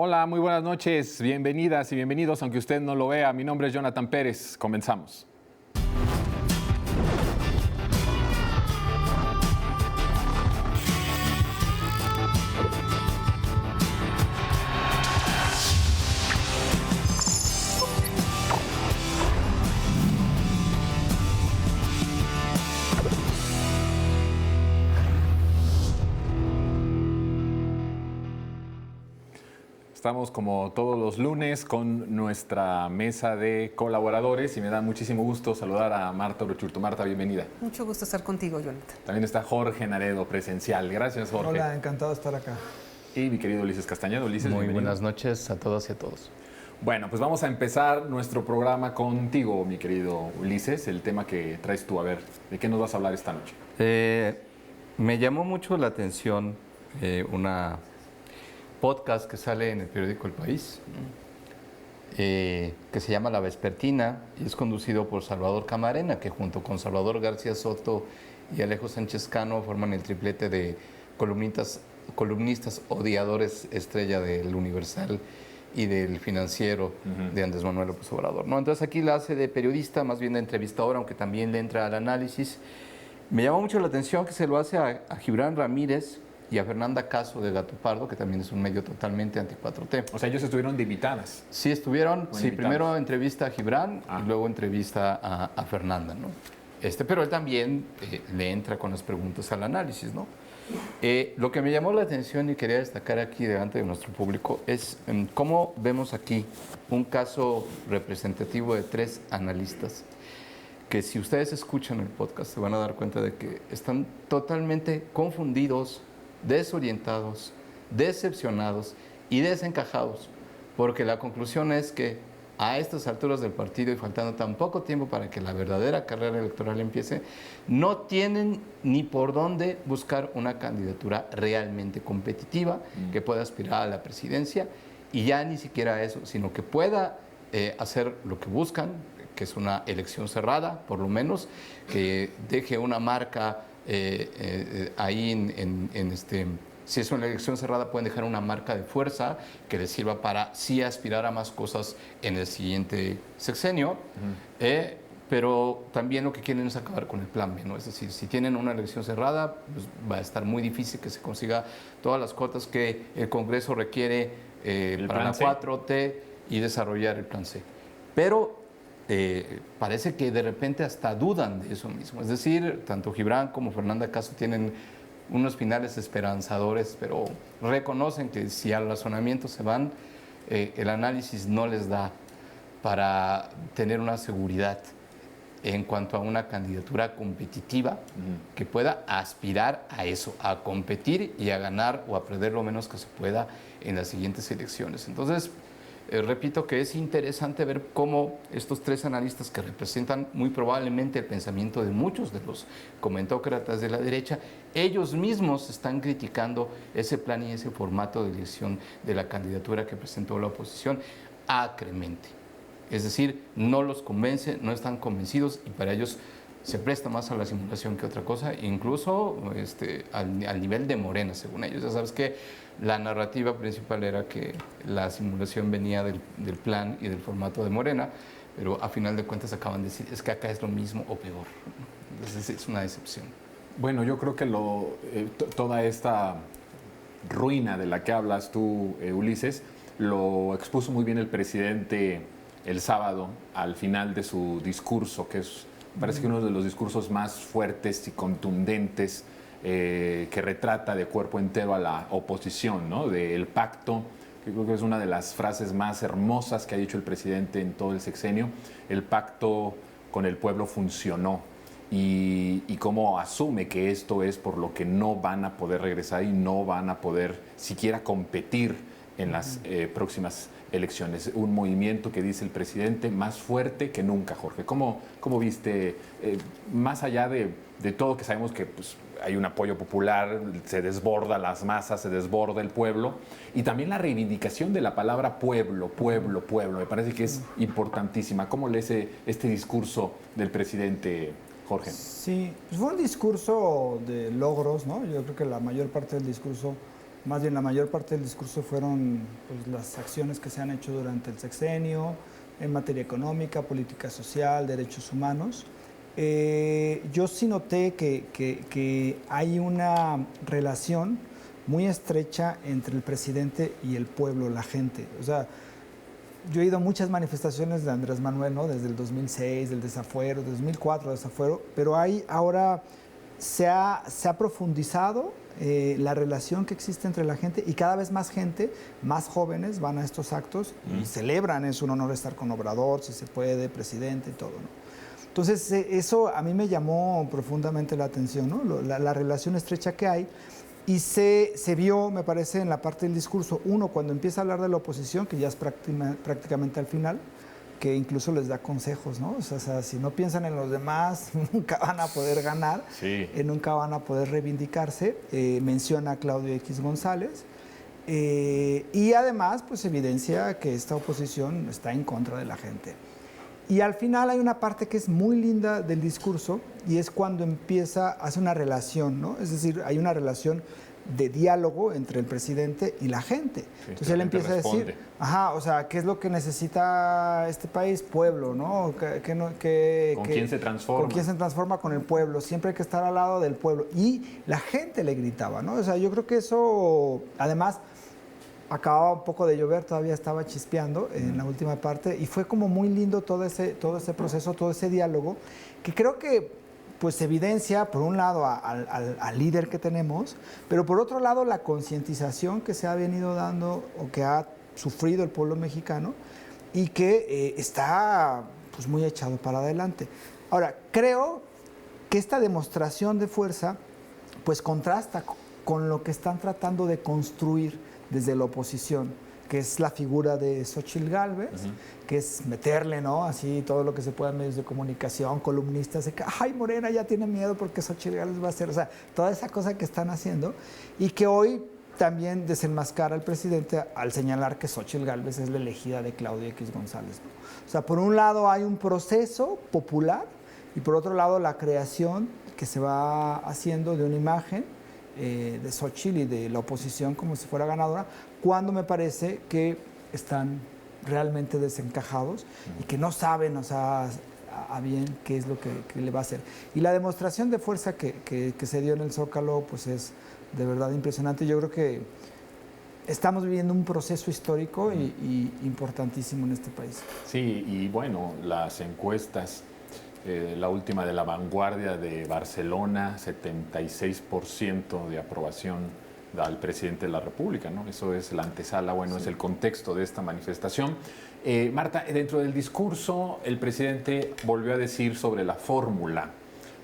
Hola, muy buenas noches, bienvenidas y bienvenidos, aunque usted no lo vea. Mi nombre es Jonathan Pérez, comenzamos. Estamos como todos los lunes con nuestra mesa de colaboradores y me da muchísimo gusto saludar a Marta Uruchurtu. Marta, bienvenida. Mucho gusto estar contigo, Jonathan. También está Jorge Naredo, presencial. Gracias, Jorge. Hola, encantado de estar acá. Y mi querido Ulises Castañeda. Ulises, muy bienvenido. buenas noches a todas y a todos. Bueno, pues vamos a empezar nuestro programa contigo, mi querido Ulises. El tema que traes tú, a ver, ¿de qué nos vas a hablar esta noche? Me llamó mucho la atención una podcast que sale en el periódico El País, que se llama La Vespertina y es conducido por Salvador Camarena, que junto con Salvador García Soto y Alejo Sánchez Cano forman el triplete de columnistas odiadores estrella del Universal y del Financiero de Andrés Manuel López Obrador, ¿no? Entonces aquí la hace de periodista, más bien de entrevistador, aunque también le entra al análisis. Me llamó mucho la atención que se lo hace a Gibran Ramírez y a Fernanda Caso de Gato Pardo, que también es un medio totalmente anti-4T. O sea, ellos estuvieron de invitadas. Sí, estuvieron. Bueno, Sí, primero entrevista a Gibran y luego entrevista a Fernanda, ¿no? Pero él también le entra con las preguntas al análisis, ¿no? Lo que me llamó la atención y quería destacar aquí delante de nuestro público es cómo vemos aquí un caso representativo de 3 analistas que si ustedes escuchan el podcast se van a dar cuenta de que están totalmente confundidos, desorientados, decepcionados y desencajados, porque la conclusión es que a estas alturas del partido y faltando tan poco tiempo para que la verdadera carrera electoral empiece, no tienen ni por dónde buscar una candidatura realmente competitiva que pueda aspirar a la presidencia y ya ni siquiera eso, sino que pueda hacer lo que buscan, que es una elección cerrada, por lo menos, que deje una marca ahí si es una elección cerrada pueden dejar una marca de fuerza que les sirva para sí aspirar a más cosas en el siguiente sexenio, pero también lo que quieren es acabar con el plan B, ¿no? Es decir, si tienen una elección cerrada, pues va a estar muy difícil que se consiga todas las cuotas que el Congreso requiere para la 4T y desarrollar el plan C. Pero parece que de repente hasta dudan de eso mismo. Es decir, tanto Gibran como Fernanda Caso tienen unos finales esperanzadores, pero reconocen que si al razonamiento se van, el análisis no les da para tener una seguridad en cuanto a una candidatura competitiva que pueda aspirar a eso, a competir y a ganar o a perder lo menos que se pueda en las siguientes elecciones. Entonces, repito que es interesante ver cómo estos 3 analistas que representan muy probablemente el pensamiento de muchos de los comentócratas de la derecha, ellos mismos están criticando ese plan y ese formato de elección de la candidatura que presentó la oposición acremente. Es decir, no los convence, no están convencidos y para ellos se presta más a la simulación que otra cosa, incluso al nivel de Morena, según ellos. Ya sabes que la narrativa principal era que la simulación venía del plan y del formato de Morena, pero a final de cuentas acaban de decir, es que acá es lo mismo o peor. Entonces es una decepción. Bueno, yo creo que toda esta ruina de la que hablas tú, Ulises, lo expuso muy bien el presidente el sábado al final de su discurso, que parece que uno de los discursos más fuertes y contundentes que retrata de cuerpo entero a la oposición, ¿no? Del pacto, que creo que es una de las frases más hermosas que ha dicho el presidente en todo el sexenio. El pacto con el pueblo funcionó y cómo asume que esto es por lo que no van a poder regresar y no van a poder siquiera competir en las próximas elecciones. Un movimiento que dice el presidente más fuerte que nunca, Jorge. ¿Cómo viste, más allá de todo que sabemos que pues, hay un apoyo popular, se desborda las masas, se desborda el pueblo, y también la reivindicación de la palabra pueblo, pueblo, pueblo, me parece que es importantísima. ¿Cómo lees este discurso del presidente, Jorge? Sí, pues fue un discurso de logros, ¿no? Yo creo que la mayor parte del discurso más bien la mayor parte del discurso fueron pues, las acciones que se han hecho durante el sexenio en materia económica, política social, derechos humanos. Yo sí noté que hay una relación muy estrecha entre el presidente y el pueblo, la gente. O sea, yo he ido a muchas manifestaciones de Andrés Manuel, ¿no? Desde el 2006, del desafuero, 2004, desafuero, pero ahora se ha profundizado la relación que existe entre la gente y cada vez más gente, más jóvenes van a estos actos y celebran, es un honor estar con Obrador, si se puede, presidente y todo, ¿no? Entonces, eso a mí me llamó profundamente la atención, ¿no? La relación estrecha que hay. Y se vio, me parece, en la parte del discurso, uno, cuando empieza a hablar de la oposición, que ya es prácticamente al final, que incluso les da consejos, ¿no? O sea, si no piensan en los demás, nunca van a poder ganar, sí. Nunca van a poder reivindicarse. Menciona a Claudio X González. Y además, pues evidencia que esta oposición está en contra de la gente. Y al final hay una parte que es muy linda del discurso y es cuando hace una relación, ¿no? Es decir, hay una relación de diálogo entre el presidente y la gente. Sí, entonces él empieza a decir, o sea, ¿qué es lo que necesita este país? Pueblo, ¿no? ¿Con quién se transforma? ¿Con quién se transforma? Con el pueblo. Siempre hay que estar al lado del pueblo. Y la gente le gritaba, ¿no? O sea, yo creo que eso, además, acababa un poco de llover, todavía estaba chispeando en la última parte y fue como muy lindo todo ese proceso, todo ese diálogo, que creo que pues evidencia por un lado al líder que tenemos, pero por otro lado la concientización que se ha venido dando o que ha sufrido el pueblo mexicano y que está pues muy echado para adelante. Ahora, creo que esta demostración de fuerza pues contrasta con lo que están tratando de construir desde la oposición, que es la figura de Xóchitl Gálvez, que es meterle, ¿no? Así todo lo que se pueda en medios de comunicación, columnistas, de que, ay, Morena ya tiene miedo porque Xóchitl Gálvez va a hacer, o sea, toda esa cosa que están haciendo y que hoy también desenmascara al presidente al señalar que Xóchitl Gálvez es la elegida de Claudio X González, ¿no? O sea, por un lado hay un proceso popular y por otro lado la creación que se va haciendo de una imagen de Xóchitl y de la oposición como si fuera ganadora, cuando me parece que están realmente desencajados y que no saben, o sea, a bien qué es lo que le va a hacer. Y la demostración de fuerza que se dio en el Zócalo, pues es de verdad impresionante. Yo creo que estamos viviendo un proceso histórico y importantísimo en este país. Sí, y bueno, las encuestas, la última de La Vanguardia de Barcelona, 76% de aprobación al presidente de la República, ¿no? Eso es la antesala, bueno, sí. Es el contexto de esta manifestación. Marta, dentro del discurso, el presidente volvió a decir sobre la fórmula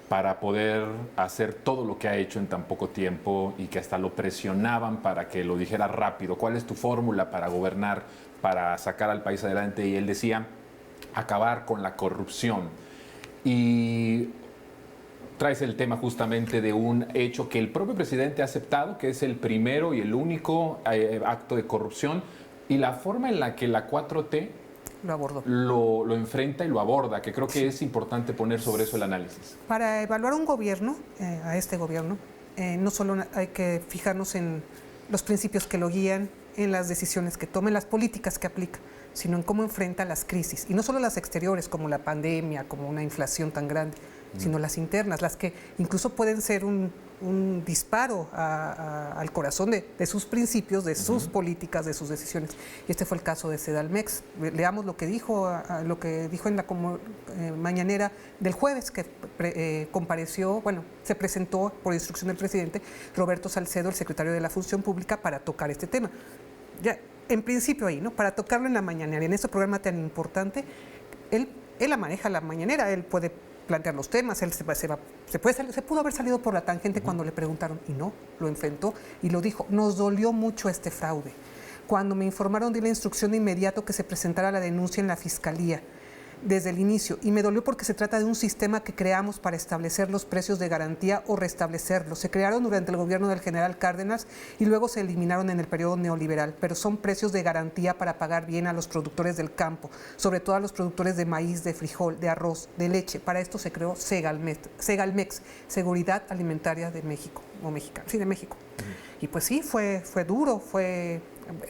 para poder hacer todo lo que ha hecho en tan poco tiempo y que hasta lo presionaban para que lo dijera rápido. ¿Cuál es tu fórmula para gobernar, para sacar al país adelante? Y él decía, acabar con la corrupción. Y traes el tema justamente de un hecho que el propio presidente ha aceptado, que es el primero y el único acto de corrupción, y la forma en la que la 4T lo abordó, lo enfrenta y lo aborda, que creo que es importante poner sobre eso el análisis. Para evaluar un gobierno, a este gobierno, no solo hay que fijarnos en los principios que lo guían, en las decisiones que toma, en las políticas que aplica, sino en cómo enfrenta las crisis. Y no solo las exteriores, como la pandemia, como una inflación tan grande, sino las internas, las que incluso pueden ser un disparo al corazón de sus principios, de sus políticas, de sus decisiones. Y este fue el caso de Sedalmex. Leamos lo que dijo en la mañanera del jueves, que compareció, se presentó por instrucción del presidente Roberto Salcedo, el secretario de la Función Pública, para tocar este tema. Ya, en principio ahí, ¿no? Para tocarlo en la mañanera, en este programa tan importante, él la maneja la mañanera, él puede plantear los temas, él se pudo haber salido por la tangente cuando le preguntaron y no, lo enfrentó y lo dijo. Nos dolió mucho este fraude. Cuando me informaron di la instrucción de inmediato que se presentara la denuncia en la Fiscalía. desde el inicio, y me dolió porque se trata de un sistema que creamos para establecer los precios de garantía o restablecerlos. Se crearon durante el gobierno del general Cárdenas y luego se eliminaron en el periodo neoliberal, pero son precios de garantía para pagar bien a los productores del campo, sobre todo a los productores de maíz, de frijol, de arroz, de leche. Para esto se creó Segalmex, Seguridad Alimentaria de México, o mexicana, sí, de México. Y pues sí, fue duro,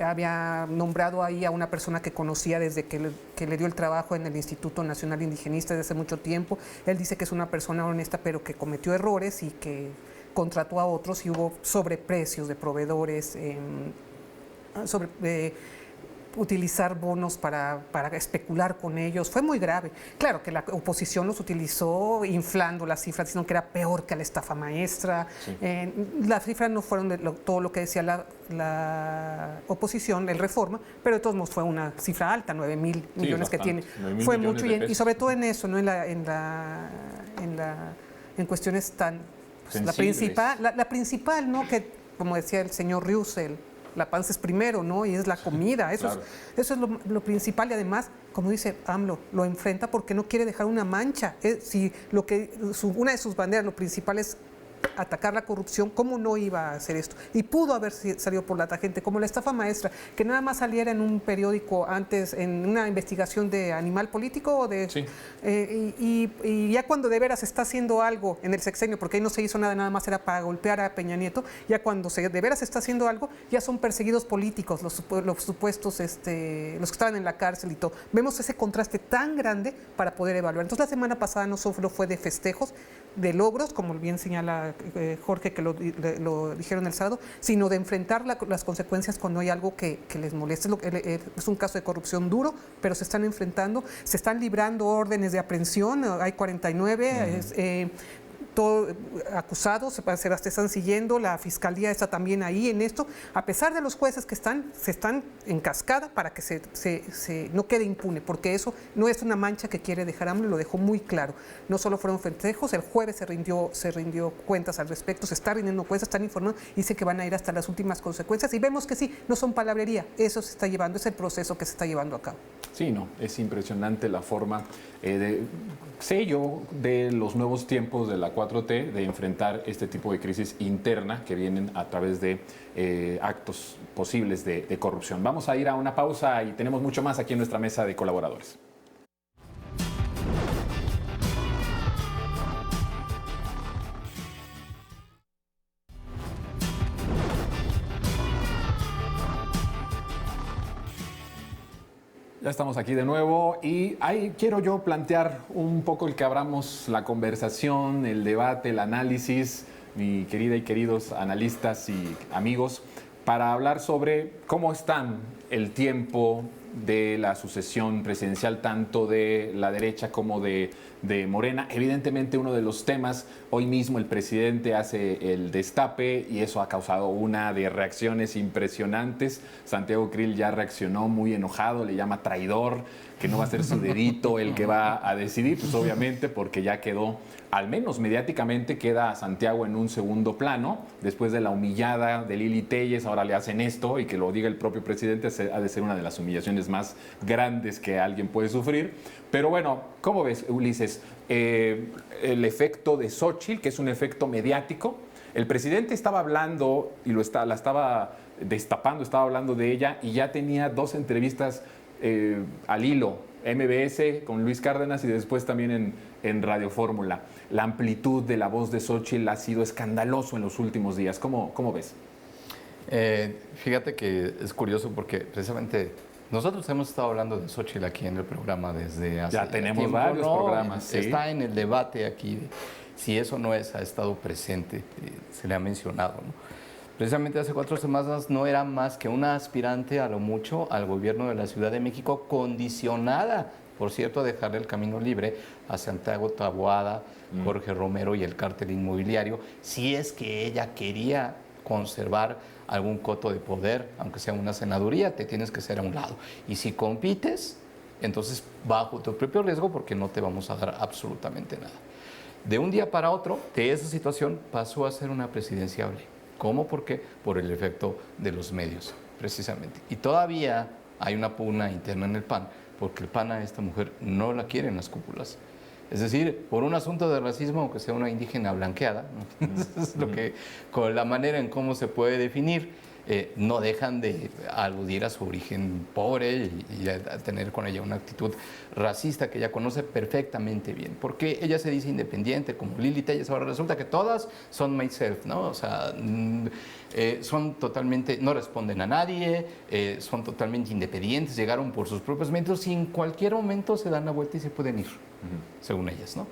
había nombrado ahí a una persona que conocía desde que le dio el trabajo en el Instituto Nacional Indigenista desde hace mucho tiempo. Él dice que es una persona honesta, pero que cometió errores y que contrató a otros y hubo sobreprecios de proveedores, utilizar bonos para especular con ellos. Fue muy grave. Claro que la oposición los utilizó inflando las cifras, diciendo que era peor que la estafa maestra. Sí. Las cifras no fueron todo lo que decía la oposición, el Reforma, pero de todos modos fue una cifra alta, 9,000 millones que tiene. Fue mucho y sobre todo en eso, ¿no? en cuestiones tan... Pues, la principal, ¿no? Que, como decía el señor Riusel, la panza es primero, ¿no? Y es la comida. Eso es lo principal. Y además, como dice AMLO, lo enfrenta porque no quiere dejar una mancha. Si una de sus banderas, lo principal es atacar la corrupción, ¿cómo no iba a hacer esto? Y pudo haber salido por la tangente, como la estafa maestra, que nada más saliera en un periódico antes, en una investigación de Animal Político, sí. Y ya cuando de veras está haciendo algo en el sexenio, porque ahí no se hizo nada más era para golpear a Peña Nieto, ya cuando de veras está haciendo algo, ya son perseguidos políticos, los supuestos, los que estaban en la cárcel y todo. Vemos ese contraste tan grande para poder evaluar. Entonces la semana pasada no solo fue de festejos, de logros, como bien señala Jorge, que lo dijeron el sábado, sino de enfrentar las consecuencias cuando hay algo que les moleste. Es un caso de corrupción duro, pero se están enfrentando, se están librando órdenes de aprehensión, hay 49, todos acusados, se las están siguiendo, la fiscalía está también ahí en esto, a pesar de los jueces que se están en cascada para que no quede impune, porque eso no es una mancha que quiere dejar AMLO, lo dejó muy claro. No solo fueron festejos, el jueves se rindió cuentas al respecto, se está rindiendo cuentas, están informando, dice que van a ir hasta las últimas consecuencias y vemos que sí, no son palabrería, eso se está llevando, es el proceso que se está llevando a cabo. Sí, no, es impresionante la forma sello de los nuevos tiempos de la 4T de enfrentar este tipo de crisis interna que vienen a través de actos posibles de corrupción. Vamos a ir a una pausa y tenemos mucho más aquí en nuestra mesa de colaboradores. Ya estamos aquí de nuevo y ahí quiero yo plantear un poco el que abramos la conversación, el debate, el análisis, mi querida y queridos analistas y amigos, para hablar sobre cómo están el tiempo de la sucesión presidencial, tanto de la derecha como de Morena. Evidentemente uno de los temas, hoy mismo el presidente hace el destape y eso ha causado una de reacciones impresionantes. Santiago Krill ya reaccionó muy enojado, le llama traidor, que no va a ser su dedito el que va a decidir, pues obviamente porque ya quedó, al menos mediáticamente, queda Santiago en un segundo plano, después de la humillada de Lili Téllez, ahora le hacen esto y que lo diga el propio presidente, ha de ser una de las humillaciones más grandes que alguien puede sufrir. Pero bueno, ¿cómo ves, Ulises? El efecto de Xóchitl, que es un efecto mediático. El presidente estaba hablando y la estaba destapando, estaba hablando de ella y ya tenía 2 entrevistas al hilo, MBS con Luis Cárdenas y después también en Radio Fórmula. La amplitud de la voz de Xóchitl ha sido escandaloso en los últimos días. ¿Cómo ves? Fíjate que es curioso porque precisamente nosotros hemos estado hablando de Xóchitl aquí en el programa desde hace ya tenemos tiempo, varios programas. Sí. Está en el debate aquí. Si eso no ha estado presente, se le ha mencionado, ¿no? Precisamente hace 4 semanas no era más que una aspirante a lo mucho al gobierno de la Ciudad de México, condicionada, por cierto, a dejarle el camino libre a Santiago Taboada, Jorge Romero y el cártel inmobiliario, si es que ella quería conservar algún coto de poder, aunque sea una senaduría, te tienes que hacer a un lado. Y si compites, entonces bajo tu propio riesgo porque no te vamos a dar absolutamente nada. De un día para otro, de esa situación pasó a ser una presidenciable. ¿Cómo? ¿Por qué? Por el efecto de los medios, precisamente. Y todavía hay una pugna interna en el PAN porque el PAN a esta mujer no la quiere en las cúpulas. Es decir, por un asunto de racismo, aunque sea una indígena blanqueada, ¿no? Es lo que, con la manera en cómo se puede definir, no dejan de aludir a su origen pobre y a tener con ella una actitud racista que ella conoce perfectamente bien. Porque ella se dice independiente, como Lili Telles, ahora resulta que todas son myself, ¿no? O sea, son totalmente, no responden a nadie, son totalmente independientes, llegaron por sus propios medios y en cualquier momento se dan la vuelta y se pueden ir, según ellas, ¿no?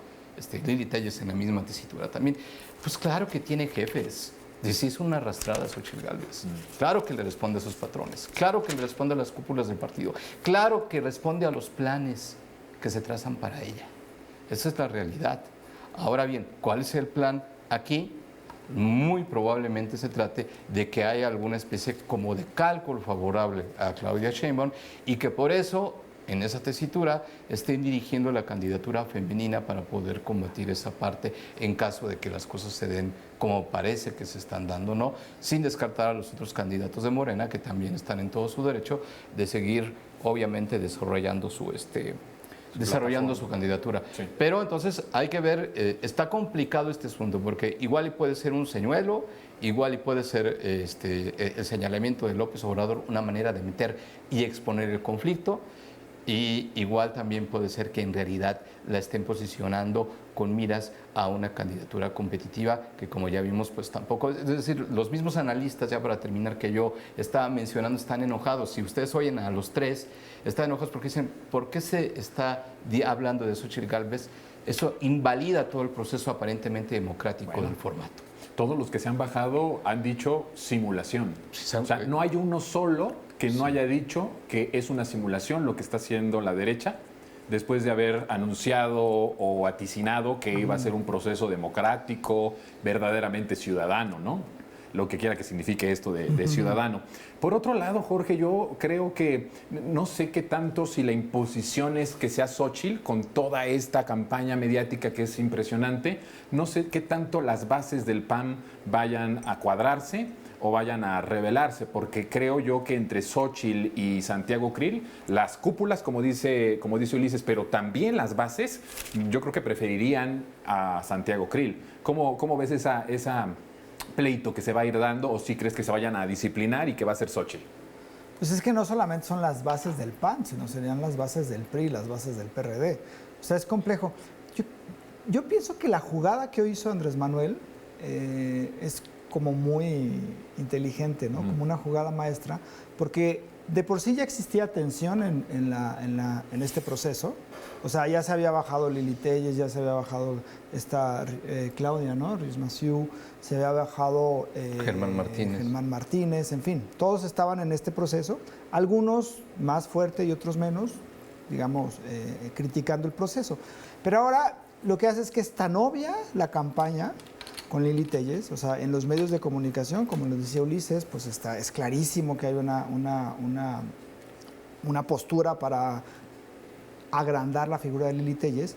Lili Telles en la misma tesitura también. Pues claro que tiene jefes. Si es una arrastrada Xóchitl Gálvez. Claro que le responde a sus patrones, claro que le responde a las cúpulas del partido, claro que responde a los planes que se trazan para ella. Esa es la realidad. Ahora bien, ¿cuál es el plan aquí? Muy probablemente se trate de que haya alguna especie como de cálculo favorable a Claudia Sheinbaum y que por eso en esa tesitura estén dirigiendo la candidatura femenina para poder combatir esa parte en caso de que las cosas se den como parece que se están dando, ¿no? Sin descartar a los otros candidatos de Morena que también están en todo su derecho de seguir, obviamente, desarrollando su candidatura. Sí. Pero entonces hay que ver, está complicado este asunto porque igual y puede ser un señuelo, igual y puede ser el señalamiento de López Obrador una manera de meter y exponer el conflicto. Y igual también puede ser que en realidad la estén posicionando con miras a una candidatura competitiva que, como ya vimos, pues tampoco, es decir, los mismos analistas, ya para terminar, que yo estaba mencionando, están enojados. Si ustedes oyen a los tres, están enojados porque dicen, ¿por qué se está hablando de Xóchitl Gálvez? Eso invalida todo el proceso aparentemente democrático del formato. Todos los que se han bajado han dicho simulación. O sea, no hay uno solo que no haya dicho que es una simulación lo que está haciendo la derecha después de haber anunciado o vaticinado que iba a ser un proceso democrático, verdaderamente ciudadano, ¿no? Lo que quiera que signifique esto de ciudadano. Por otro lado, Jorge, yo creo que no sé qué tanto si la imposición es que sea Xóchitl con toda esta campaña mediática que es impresionante, no sé qué tanto las bases del PAN vayan a cuadrarse o vayan a rebelarse, porque creo yo que entre Xóchitl y Santiago Krill, las cúpulas, como dice Ulises, pero también las bases, yo creo que preferirían a Santiago Krill. ¿Cómo ves esa pleito que se va a ir dando, o si crees que se vayan a disciplinar y que va a ser Xóchitl? Pues es que no solamente son las bases del PAN, sino serían las bases del PRI, las bases del PRD. O sea, es complejo. Yo pienso que la jugada que hoy hizo Andrés Manuel es como muy inteligente, ¿no? Como una jugada maestra, porque de por sí ya existía tensión en este proceso. O sea, ya se había bajado Lili Telles, ya se había bajado Claudia, ¿no? Ruiz Massieu, se había bajado Germán Martínez, en fin, todos estaban en este proceso, algunos más fuerte y otros menos, digamos, criticando el proceso. Pero ahora lo que hace es que es tan obvia la campaña con Lili Telles, o sea, en los medios de comunicación, como les decía Ulises, pues es clarísimo que hay una postura para agrandar la figura de Lili Telles.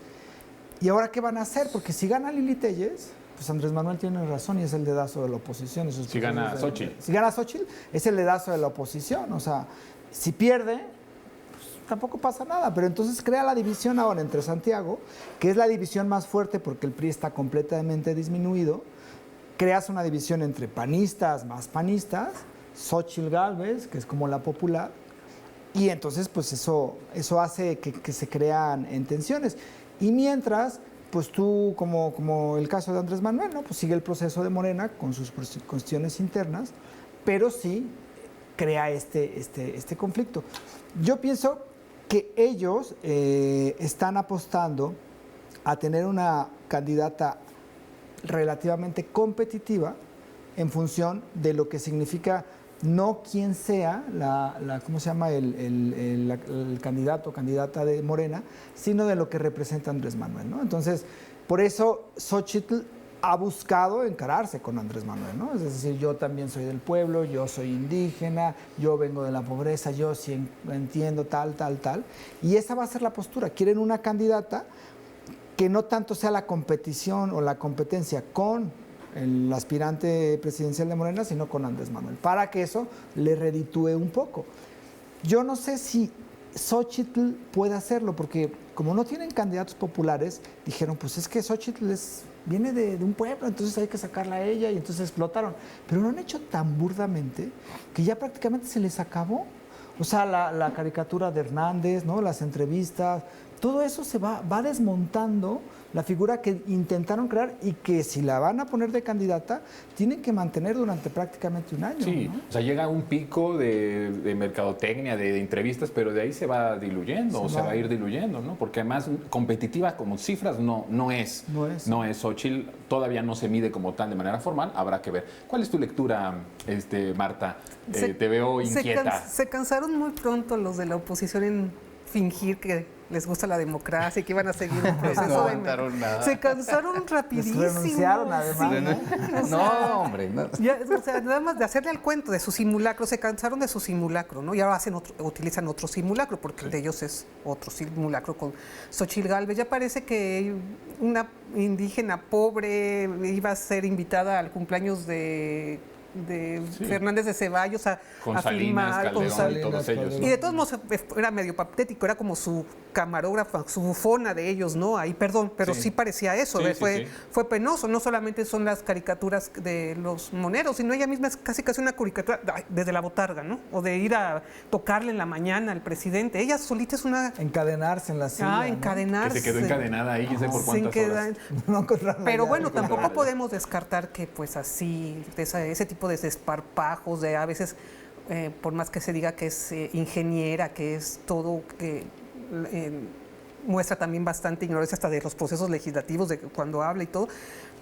¿Y ahora qué van a hacer? Porque si gana Lili Telles, pues Andrés Manuel tiene razón y es el dedazo de la oposición. Si gana Xóchitl. Si gana Xóchitl, es el dedazo de la oposición. O sea, si pierde, pues tampoco pasa nada. Pero entonces crea la división ahora entre Santiago, que es la división más fuerte porque el PRI está completamente disminuido. Creas una división entre panistas más panistas, Xóchitl Gálvez, que es como la popular, y entonces pues eso hace que se crean tensiones. Y mientras, pues tú, como el caso de Andrés Manuel, ¿no? Pues sigue el proceso de Morena con sus cuestiones internas, pero sí crea este conflicto. Yo pienso que ellos están apostando a tener una candidata relativamente competitiva en función de lo que significa no quién sea ¿cómo se llama? el candidato o candidata de Morena, sino de lo que representa Andrés Manuel, ¿no? Entonces, por eso Xóchitl ha buscado encararse con Andrés Manuel, ¿no? Es decir, yo también soy del pueblo, yo soy indígena, yo vengo de la pobreza, yo sí entiendo tal. Y esa va a ser la postura. Quieren una candidata que no tanto sea la competición o la competencia con el aspirante presidencial de Morena, sino con Andrés Manuel, para que eso le reditúe un poco. Yo no sé si Xóchitl puede hacerlo, porque como no tienen candidatos populares, dijeron, pues es que Xóchitl viene de un pueblo, entonces hay que sacarla a ella, y entonces explotaron. Pero lo han hecho tan burdamente que ya prácticamente se les acabó. O sea, la caricatura de Hernández, ¿no? Las entrevistas, todo eso se va desmontando la figura que intentaron crear y que si la van a poner de candidata, tienen que mantener durante prácticamente un año. Sí, ¿no? o sea, llega un pico de mercadotecnia, de entrevistas, pero de ahí se va diluyendo, se va a ir diluyendo, ¿no? Porque además competitiva como cifras no es. No es. Xóchitl todavía no se mide como tal de manera formal, habrá que ver. ¿Cuál es tu lectura, Marta? Te veo inquieta. Se cansaron muy pronto los de la oposición en fingir que les gusta la democracia y que iban a seguir un proceso no aguantaron nada. Se cansaron rapidísimo. Renunciaron además. Sí, no, hombre. No. Ya, o sea, nada más de hacerle el cuento de su simulacro, se cansaron de su simulacro, ¿no? Y ahora utilizan otro simulacro, porque el de ellos es otro simulacro con Xóchitl Gálvez. Ya parece que una indígena pobre iba a ser invitada al cumpleaños de Fernández de Ceballos con a Salinas, filmar, con Calderón y todos ellos. Y de todos modos era medio patético, era como su camarógrafa, su bufona de ellos, ¿no? Ahí, perdón, pero sí parecía eso, fue penoso. No solamente son las caricaturas de los moneros, sino ella misma es casi una caricatura desde la botarga, ¿no? O de ir a tocarle en la mañana al presidente. Ella solita es una... Encadenarse en la silla. Encadenarse. Que se quedó encadenada ahí, quién sabe por cuántas horas. Pero bueno, tampoco podemos descartar que pues así, ese tipo de desparpajos, de a veces, por más que se diga que es ingeniera, que es todo, que muestra también bastante ignorancia hasta de los procesos legislativos, de cuando habla y todo,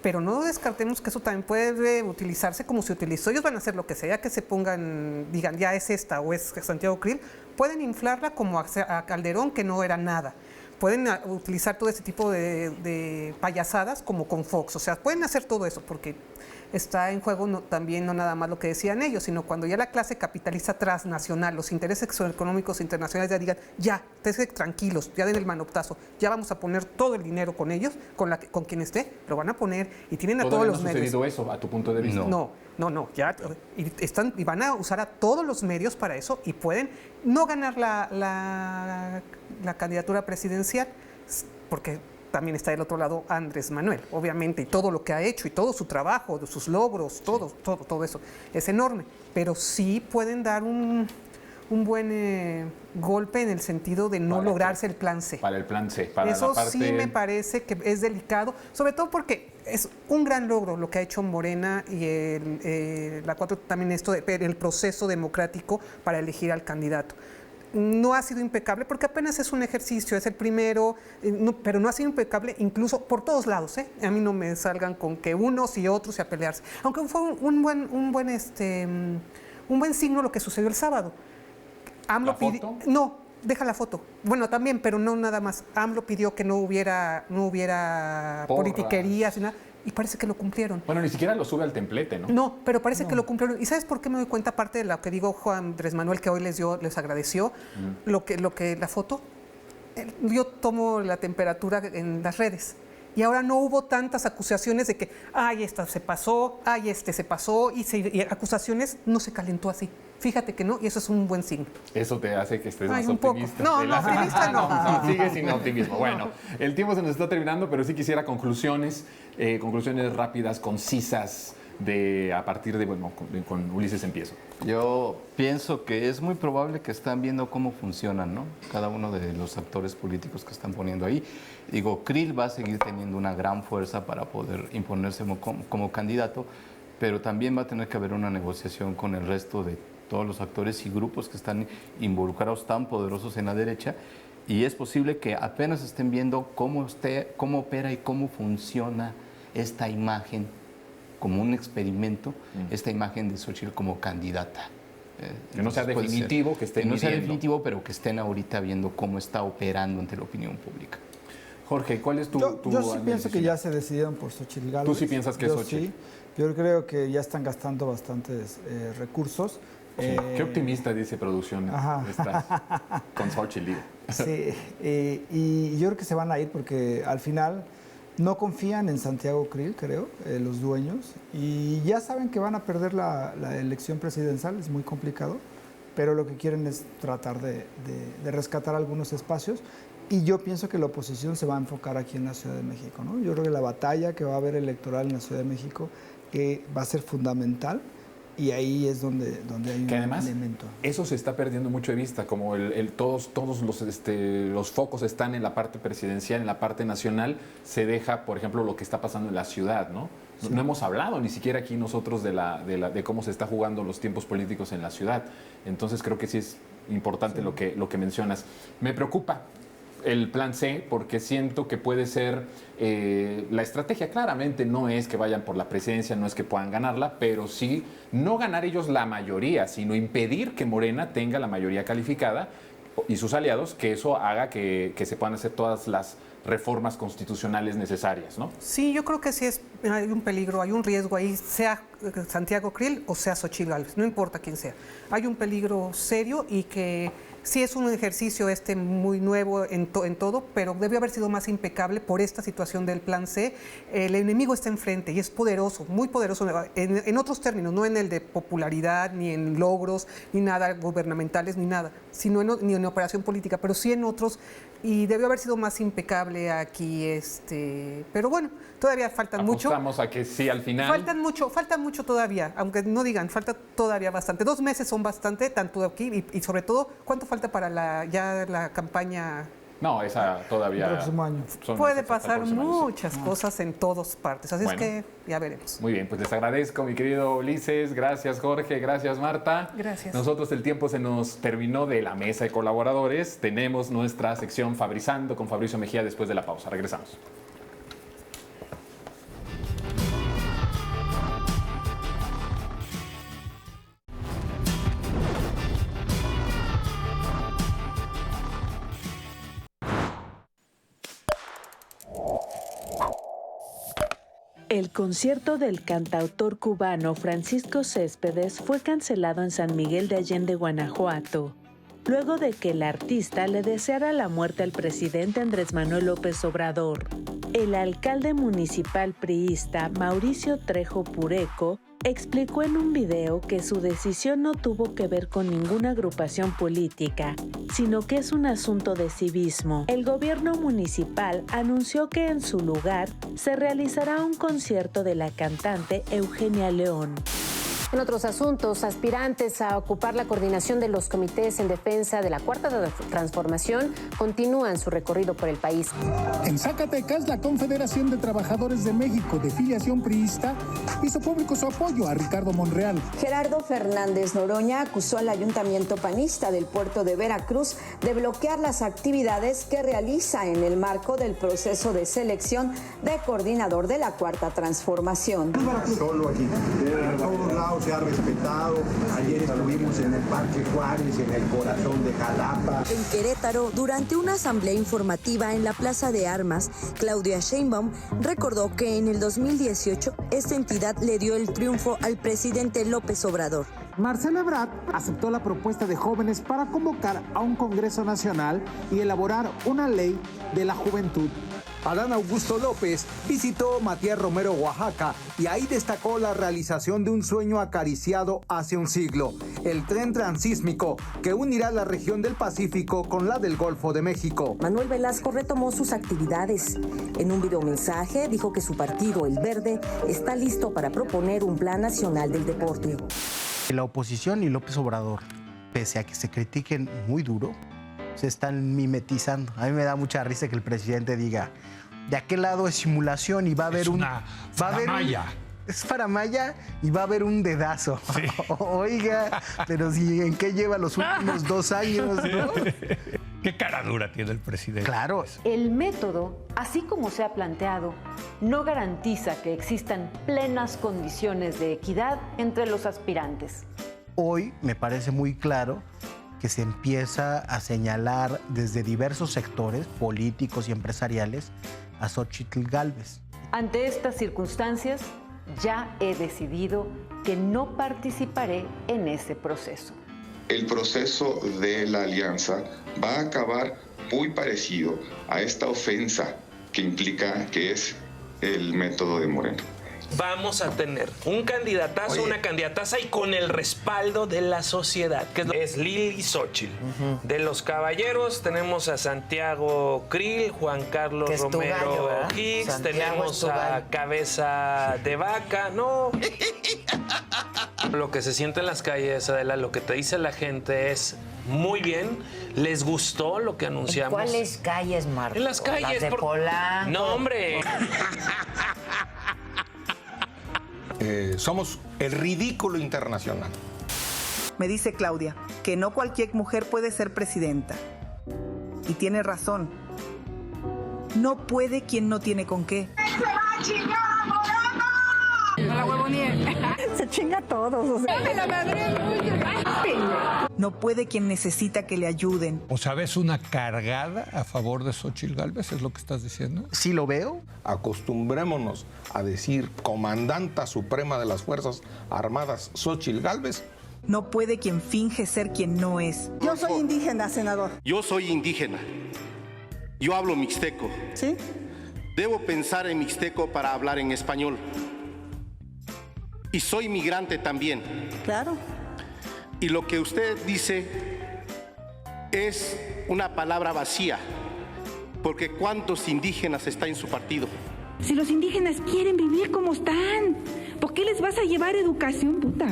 pero no descartemos que eso también puede utilizarse como se utilizó. Ellos van a hacer lo que sea, que se pongan, digan, ya es esta o es Santiago Krill, pueden inflarla como a Calderón, que no era nada. Pueden utilizar todo ese tipo de payasadas como con Fox, o sea, pueden hacer todo eso porque está en juego también no nada más lo que decían ellos, sino cuando ya la clase capitalista transnacional, los intereses económicos internacionales ya digan, ya, esténse tranquilos, ya den el manoptazo, ya vamos a poner todo el dinero con ellos, con quien esté, lo van a poner y tienen a todos los medios. ¿Todavía no ha sucedido eso, a tu punto de vista? No, ya y van a usar a todos los medios para eso y pueden no ganar la candidatura presidencial, porque también está del otro lado Andrés Manuel, obviamente, y todo lo que ha hecho, y todo su trabajo, sus logros, todo eso es enorme, pero sí pueden dar un buen golpe en el sentido de no lograrse el plan C. Para el plan C. Para eso la parte... sí me parece que es delicado, sobre todo porque es un gran logro lo que ha hecho Morena y la 4 también el proceso democrático para elegir al candidato. No ha sido impecable porque apenas es un ejercicio, es el primero, pero no ha sido impecable incluso por todos lados. A mí no me salgan con que unos y otros a pelearse. Aunque fue un buen signo lo que sucedió el sábado. ¿La foto? No, deja la foto. Bueno, también, pero no nada más. AMLO pidió que no hubiera politiquerías y nada. Y parece que lo cumplieron. Bueno, ni siquiera lo sube al templete, ¿no? No, pero parece que lo cumplieron. ¿Y sabes por qué me doy cuenta? Aparte de lo que digo Juan Andrés Manuel, que hoy les agradeció, lo que la foto, yo tomo la temperatura en las redes. Y ahora no hubo tantas acusaciones de que, ay, esta se pasó, ay, este se pasó, y acusaciones, no se calentó así. Fíjate que no, y eso es un buen signo. Eso te hace que estés más un optimista. Poco. No, optimista no. No, sigue sin optimismo. Bueno, el tiempo se nos está terminando, pero sí quisiera conclusiones rápidas, concisas, a partir de, con Ulises empiezo. Yo pienso que es muy probable que están viendo cómo funcionan, ¿no? Cada uno de los actores políticos que están poniendo ahí. Digo, Krill va a seguir teniendo una gran fuerza para poder imponerse como candidato, pero también va a tener que haber una negociación con el resto de todos los actores y grupos que están involucrados tan poderosos en la derecha, y es posible que apenas estén viendo cómo opera y cómo funciona esta imagen como un experimento, esta imagen de Xóchitl como candidata. Que no sea definitivo, que estén no sea midiendo. definitivo, pero que estén ahorita viendo cómo está operando ante la opinión pública. Jorge, ¿cuál es tu Yo sí pienso que ya se decidieron por Xóchitl Gálvez. ¿Tú sí piensas que es Xóchitl? Sí. Yo creo que ya están gastando bastantes recursos. Sí. Qué optimista dice producción estás con Xóchitl, digo. Sí, y yo creo que se van a ir porque al final no confían en Santiago Krill, creo, los dueños, y ya saben que van a perder la elección presidencial, es muy complicado. pero lo que quieren es tratar de rescatar algunos espacios. Y yo pienso que la oposición se va a enfocar aquí en la Ciudad de México, ¿no? Yo creo que la batalla que va a haber electoral en la Ciudad de México va a ser fundamental, y ahí es donde hay que además, un elemento. Eso se está perdiendo mucho de vista, como todos los focos están en la parte presidencial, en la parte nacional, se deja, por ejemplo, lo que está pasando en la ciudad, ¿no? Sí. No hemos hablado ni siquiera aquí nosotros de cómo se está jugando los tiempos políticos en la ciudad. Entonces creo que sí es importante lo que mencionas. Me preocupa el plan C, porque siento que puede ser la estrategia. Claramente no es que vayan por la presidencia, no es que puedan ganarla, pero sí no ganar ellos la mayoría, sino impedir que Morena tenga la mayoría calificada y sus aliados, que eso haga que se puedan hacer todas las reformas constitucionales necesarias, ¿no? Sí, yo creo que sí hay un peligro, hay un riesgo ahí, sea Santiago Krill o sea Xochitl Gálvez, no importa quién sea. Hay un peligro serio, y que sí es un ejercicio muy nuevo en todo, pero debió haber sido más impecable por esta situación del plan C. El enemigo está enfrente y es poderoso, muy poderoso, en otros términos, no en el de popularidad, ni en logros, ni nada gubernamentales, ni nada, sino ni en operación política, pero sí en otros, y debió haber sido más impecable aquí, pero bueno, todavía faltan mucho. Apostamos a que sí al final. Falta mucho todavía, aunque no digan, falta todavía bastante. 2 meses son bastante, tanto aquí y sobre todo, ¿cuánto falta para la campaña? No, esa todavía. El próximo año. Puede pasar muchas cosas en todas partes, así es que ya veremos. Muy bien, pues les agradezco, mi querido Ulises, gracias Jorge, gracias Marta. Gracias. Nosotros el tiempo se nos terminó de la mesa de colaboradores. Tenemos nuestra sección Fabrizando con Fabricio Mejía después de la pausa. Regresamos. El concierto del cantautor cubano Francisco Céspedes fue cancelado en San Miguel de Allende, Guanajuato, luego de que el artista le deseara la muerte al presidente Andrés Manuel López Obrador. El alcalde municipal priista Mauricio Trejo Pureco explicó en un video que su decisión no tuvo que ver con ninguna agrupación política, sino que es un asunto de civismo. El gobierno municipal anunció que en su lugar se realizará un concierto de la cantante Eugenia León. En otros asuntos, aspirantes a ocupar la coordinación de los comités en defensa de la Cuarta Transformación continúan su recorrido por el país. En Zacatecas, la Confederación de Trabajadores de México, de filiación priista, hizo público su apoyo a Ricardo Monreal. Gerardo Fernández Noroña acusó al ayuntamiento panista del puerto de Veracruz de bloquear las actividades que realiza en el marco del proceso de selección de coordinador de la Cuarta Transformación. Solo aquí, en todos lados se ha respetado. Ayer estuvimos en el Parque Juárez, en el corazón de Jalapa. En Querétaro, durante una asamblea informativa en la Plaza de Armas, Claudia Sheinbaum recordó que en el 2018 esta entidad le dio el triunfo al presidente López Obrador. Marcelo Ebrard aceptó la propuesta de jóvenes para convocar a un Congreso Nacional y elaborar una ley de la juventud. Adán Augusto López visitó Matías Romero, Oaxaca, y ahí destacó la realización de un sueño acariciado hace un siglo, el tren transísmico que unirá la región del Pacífico con la del Golfo de México. Manuel Velasco retomó sus actividades. En un videomensaje dijo que su partido, El Verde, está listo para proponer un plan nacional del deporte. La oposición y López Obrador, pese a que se critiquen muy duro, se están mimetizando. A mí me da mucha risa que el presidente diga, de aquel lado es simulación y va a haber es faramaya y va a haber un dedazo. Sí. Oiga, pero si en qué lleva los últimos 2 años, ¿no? Qué cara dura tiene el presidente. Claro. El método, así como se ha planteado, no garantiza que existan plenas condiciones de equidad entre los aspirantes. Hoy me parece muy claro que se empieza a señalar desde diversos sectores políticos y empresariales a Xochitl Gálvez. Ante estas circunstancias, ya he decidido que no participaré en ese proceso. El proceso de la alianza va a acabar muy parecido a esta ofensa que implica que es el método de Morena. vamos a tener un candidatazo, una candidataza y con el respaldo de la sociedad, que es Lili Xóchitl. De los caballeros tenemos a Santiago Krill, Juan Carlos Que es tu Romero gallo, ¿verdad? Hicks, Santiago es tenemos tu a gallo. Cabeza de Vaca, ¿no? Lo que se siente en las calles, Adela, lo que te dice la gente es muy bien, les gustó lo que anunciamos. ¿En cuáles calles, Marco? En las calles. Las de Polanco. No, hombre. Somos el ridículo internacional. Me dice Claudia que no cualquier mujer puede ser presidenta. Y tiene razón. No puede quien no tiene con qué. ¡Se va a chingar a Morena! No la huevonie. Se chinga a todos. O sea. ¡Me la madre! No puede quien necesita que le ayuden. O sea, ¿ves una cargada a favor de Xóchitl Gálvez? ¿Es lo que estás diciendo? Sí lo veo. Acostumbrémonos a decir comandanta suprema de las Fuerzas Armadas, Xóchitl Gálvez. No puede quien finge ser quien no es. Yo soy indígena, senador. Yo soy indígena. Yo hablo mixteco. ¿Sí? Debo pensar en mixteco para hablar en español. Y soy migrante también. Claro. Y lo que usted dice es una palabra vacía, porque ¿cuántos indígenas está en su partido? Si los indígenas quieren vivir como están, ¿por qué les vas a llevar educación, puta?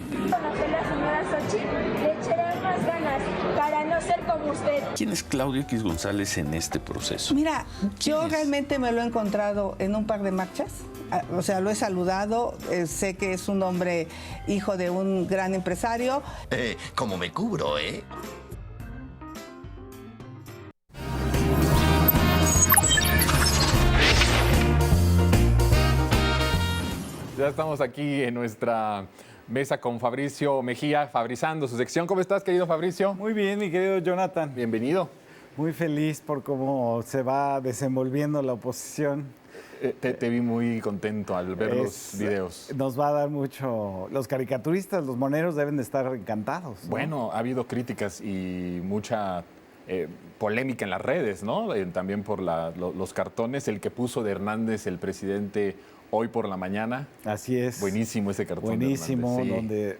Conocer a la señora Xóchitl, le echaré más ganas para no ser como usted. ¿Quién es Claudia X González en este proceso? Mira, yo realmente me lo he encontrado en un par de marchas. O sea, lo he saludado, sé que es un hombre hijo de un gran empresario. ¿Cómo me cubro, eh? Ya estamos aquí en nuestra mesa con Fabricio Mejía, Fabrizando su sección. ¿Cómo estás, querido Fabricio? Muy bien, mi querido Jonathan. Bienvenido. Muy feliz por cómo se va desenvolviendo la oposición. Te vi muy contento al ver los videos. Nos va a dar mucho... Los caricaturistas, los moneros deben de estar encantados, ¿no? Bueno, ha habido críticas y mucha polémica en las redes, ¿no? También por los cartones. El que puso de Hernández, el presidente, hoy por la mañana. Así es. Buenísimo ese cartón. Buenísimo, de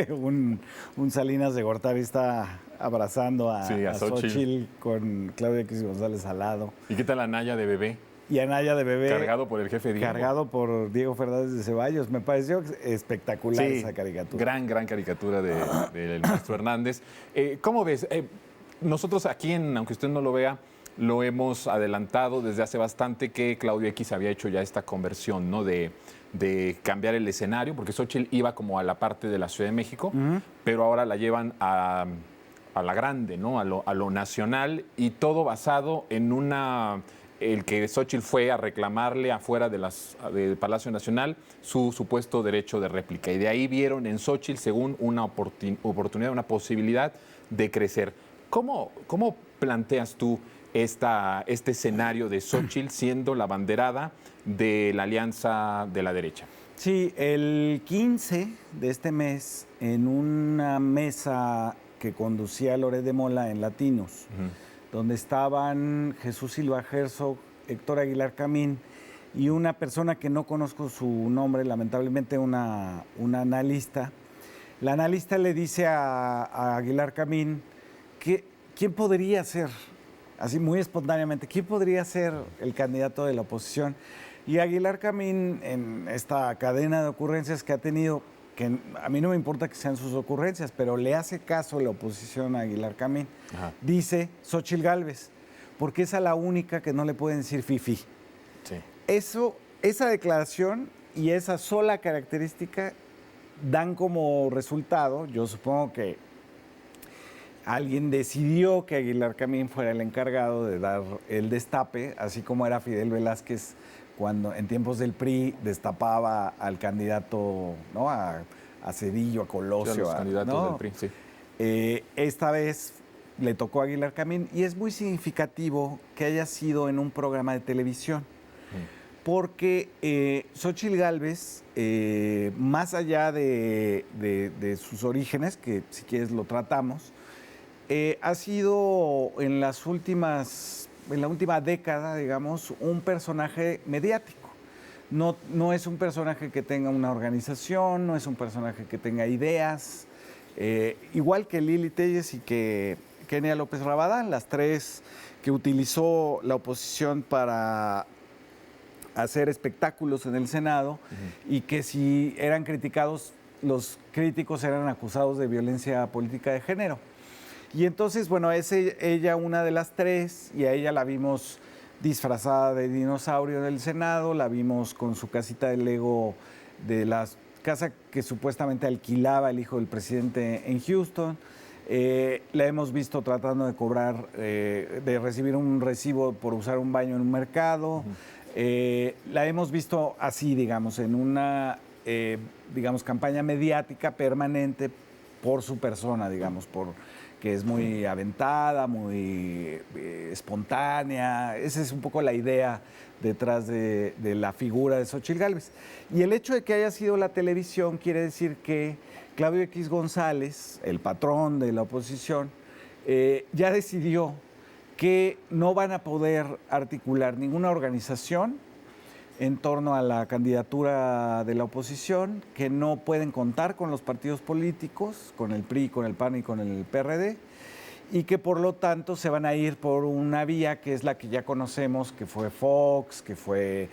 donde un Salinas de Gortari está abrazando a Xóchitl con Claudia X González al lado. ¿Y qué tal Anaya de bebé? Y Anaya de bebé. Cargado por el jefe Diego. Cargado por Diego Fernández de Ceballos. Me pareció espectacular esa caricatura. Gran caricatura del maestro Hernández. ¿Cómo ves? Nosotros aquí, aunque usted no lo vea, lo hemos adelantado desde hace bastante que Claudia X había hecho ya esta conversión, ¿no? De cambiar el escenario, porque Xóchitl iba como a la parte de la Ciudad de México, pero ahora la llevan a la grande, ¿no? A lo nacional, y todo basado en el que Xóchitl fue a reclamarle afuera del Palacio Nacional su supuesto derecho de réplica. Y de ahí vieron en Xóchitl, según una oportunidad, una posibilidad de crecer. ¿Cómo planteas tú este escenario de Xóchitl siendo la banderada de la alianza de la derecha? Sí, el 15 de este mes, en una mesa que conducía Loret de Mola en Latinos, donde estaban Jesús Silva Herzog, Héctor Aguilar Camín y una persona que no conozco su nombre, lamentablemente una analista. La analista le dice a Aguilar Camín que quién podría ser, así muy espontáneamente, quién podría ser el candidato de la oposición. Y Aguilar Camín, en esta cadena de ocurrencias que ha tenido, que a mí no me importa que sean sus ocurrencias, pero le hace caso la oposición a Aguilar Camín, dice Xóchitl Gálvez, porque es a la única que no le pueden decir fifi. Sí. Esa declaración y esa sola característica dan como resultado, yo supongo que alguien decidió que Aguilar Camín fuera el encargado de dar el destape, así como era Fidel Velázquez cuando en tiempos del PRI destapaba al candidato, ¿no? a Cedillo, a Colosio. Sí, a los candidatos del PRI, sí. Esta vez le tocó a Aguilar Camín y es muy significativo que haya sido en un programa de televisión. Porque Xóchitl Gálvez, más allá de sus orígenes, que si quieres lo tratamos, ha sido en la última década, digamos, un personaje mediático. no es un personaje que tenga una organización, no es un personaje que tenga ideas, igual que Lili Téllez y que Kenia López Rabadán, las tres que utilizó la oposición para hacer espectáculos en el Senado y que si eran criticados, los críticos eran acusados de violencia política de género. Y entonces, bueno, es ella una de las tres y a ella la vimos disfrazada de dinosaurio en el Senado, la vimos con su casita de Lego de la casa que supuestamente alquilaba el hijo del presidente en Houston. La hemos visto tratando de cobrar, de recibir un recibo por usar un baño en un mercado. La hemos visto así, digamos, en una, campaña mediática permanente por su persona, digamos, que es muy aventada, muy espontánea. Esa es un poco la idea detrás de la figura de Xóchitl Gálvez. Y el hecho de que haya sido la televisión quiere decir que Claudio X González, el patrón de la oposición, ya decidió que no van a poder articular ninguna organización en torno a la candidatura de la oposición, que no pueden contar con los partidos políticos, con el PRI, con el PAN y con el PRD, y que por lo tanto se van a ir por una vía que es la que ya conocemos, que fue Fox, que fue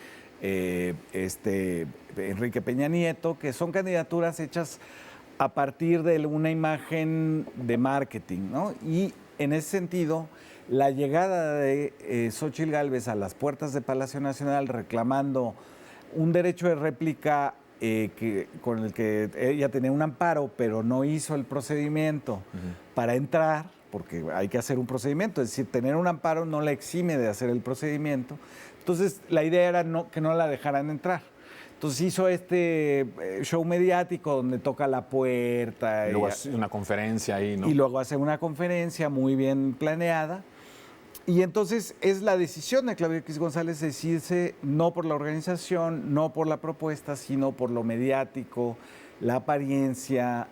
Enrique Peña Nieto, que son candidaturas hechas a partir de una imagen de marketing, ¿no? Y en ese sentido, la llegada de Xóchitl Gálvez a las puertas de Palacio Nacional reclamando un derecho de réplica con el que ella tenía un amparo, pero no hizo el procedimiento para entrar, porque hay que hacer un procedimiento, es decir, tener un amparo no la exime de hacer el procedimiento. Entonces, la idea era que no la dejaran entrar. Entonces hizo este show mediático donde toca la puerta. Y luego hace una conferencia ahí, ¿no? Y luego hace una conferencia muy bien planeada. Y entonces es la decisión de Claudio X González decirse no por la organización, no por la propuesta, sino por lo mediático, la apariencia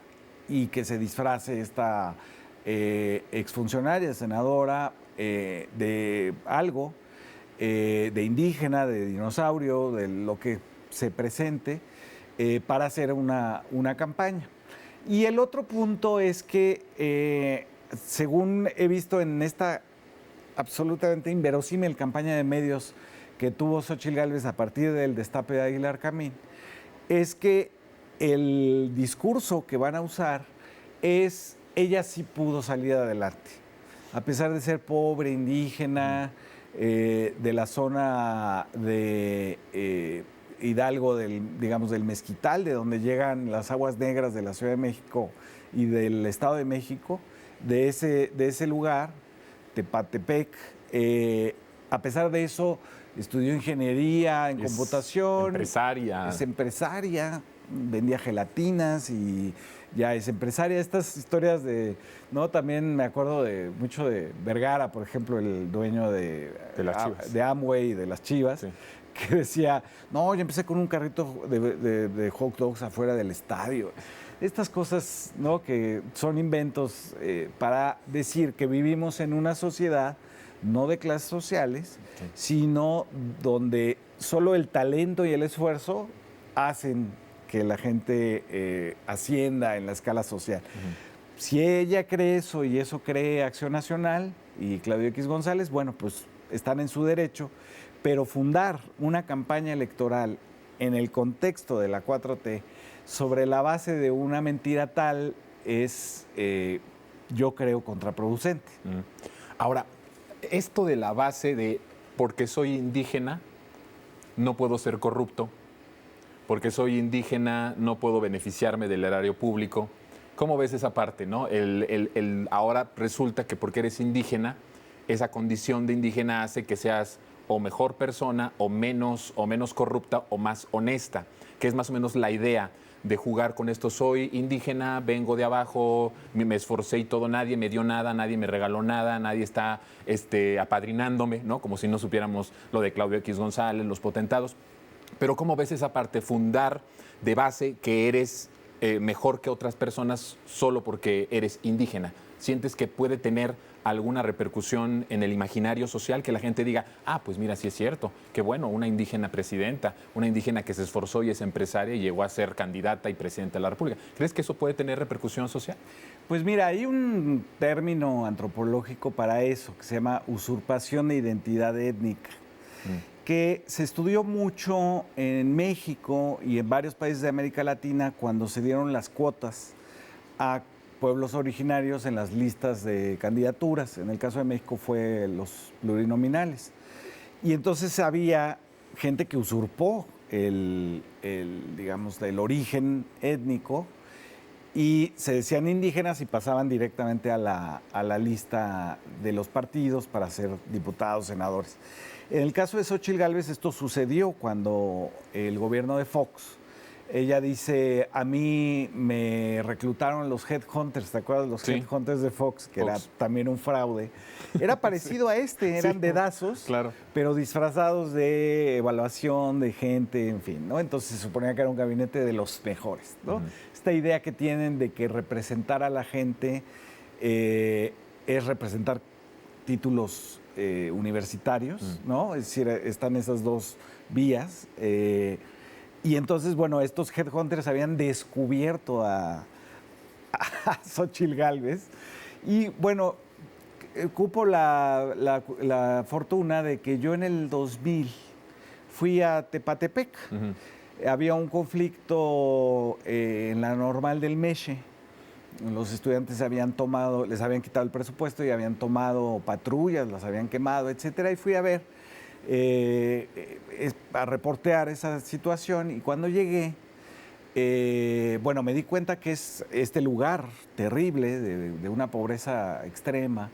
y que se disfrace esta exfuncionaria, senadora, de algo, de indígena, de dinosaurio, de lo que se presente para hacer una campaña. Y el otro punto es que, según he visto en esta absolutamente inverosímil campaña de medios que tuvo Xóchitl Gálvez a partir del destape de Aguilar Camín, es que el discurso que van a usar es ella sí pudo salir adelante, a pesar de ser pobre, indígena, de la zona de Hidalgo, del Mezquital, de donde llegan las aguas negras de la Ciudad de México y del Estado de México, de ese lugar, Tepatepec. A pesar de eso, estudió ingeniería en computación. Es empresaria, vendía gelatinas y ya es empresaria. Estas historias también me acuerdo mucho de Vergara, por ejemplo, el dueño de Amway, de las Chivas, que decía, no, yo empecé con un carrito de hot dogs afuera del estadio. Estas cosas, ¿no?, que son inventos para decir que vivimos en una sociedad no de clases sociales, sino donde solo el talento y el esfuerzo hacen que la gente ascienda en la escala social. Si ella cree eso y eso cree Acción Nacional y Claudio X González, bueno, pues están en su derecho, pero fundar una campaña electoral en el contexto de la 4T sobre la base de una mentira tal es, yo creo, contraproducente. Ahora, esto de la base de porque soy indígena, no puedo ser corrupto, porque soy indígena, no puedo beneficiarme del erario público. ¿Cómo ves esa parte, no? Ahora resulta que porque eres indígena, esa condición de indígena hace que seas o mejor persona, o menos corrupta, o más honesta, que es más o menos la idea de jugar con esto. Soy indígena, vengo de abajo, me esforcé y todo, nadie me dio nada, nadie me regaló nada, nadie está apadrinándome, ¿no? Como si no supiéramos lo de Claudio X González, los potentados. Pero ¿cómo ves esa parte? Fundar de base que eres mejor que otras personas solo porque eres indígena. ¿sientes que puede tener alguna repercusión en el imaginario social, que la gente diga, pues mira, sí es cierto, qué bueno, una indígena presidenta, una indígena que se esforzó y es empresaria y llegó a ser candidata y presidenta de la República? ¿Crees que eso puede tener repercusión social? Pues mira, hay un término antropológico para eso, que se llama usurpación de identidad étnica, que se estudió mucho en México y en varios países de América Latina cuando se dieron las cuotas a pueblos originarios en las listas de candidaturas. En el caso de México fue los plurinominales. Y entonces había gente que usurpó digamos, el origen étnico y se decían indígenas y pasaban directamente a la lista de los partidos para ser diputados, senadores. En el caso de Xóchitl Gálvez esto sucedió cuando el gobierno de Fox, ella dice, a mí me reclutaron los headhunters, ¿te acuerdas de los headhunters de Fox? Que era también un fraude. Era parecido a eran dedazos, claro, pero disfrazados de evaluación, de gente, en fin, ¿no? Entonces se suponía que era un gabinete de los mejores, ¿no? Esta idea que tienen de que representar a la gente es representar títulos universitarios, ¿no? Es decir, están esas dos vías. Y entonces, bueno, estos headhunters habían descubierto a Xóchitl Gálvez. Y bueno, cupo la fortuna de que yo en el 2000 fui a Tepatepec. Había un conflicto en la Normal del Meche. Los estudiantes les habían quitado el presupuesto y habían tomado patrullas, las habían quemado, etcétera. Y fui a ver, a reportear esa situación, y cuando llegué, bueno, me di cuenta que es este lugar terrible de una pobreza extrema,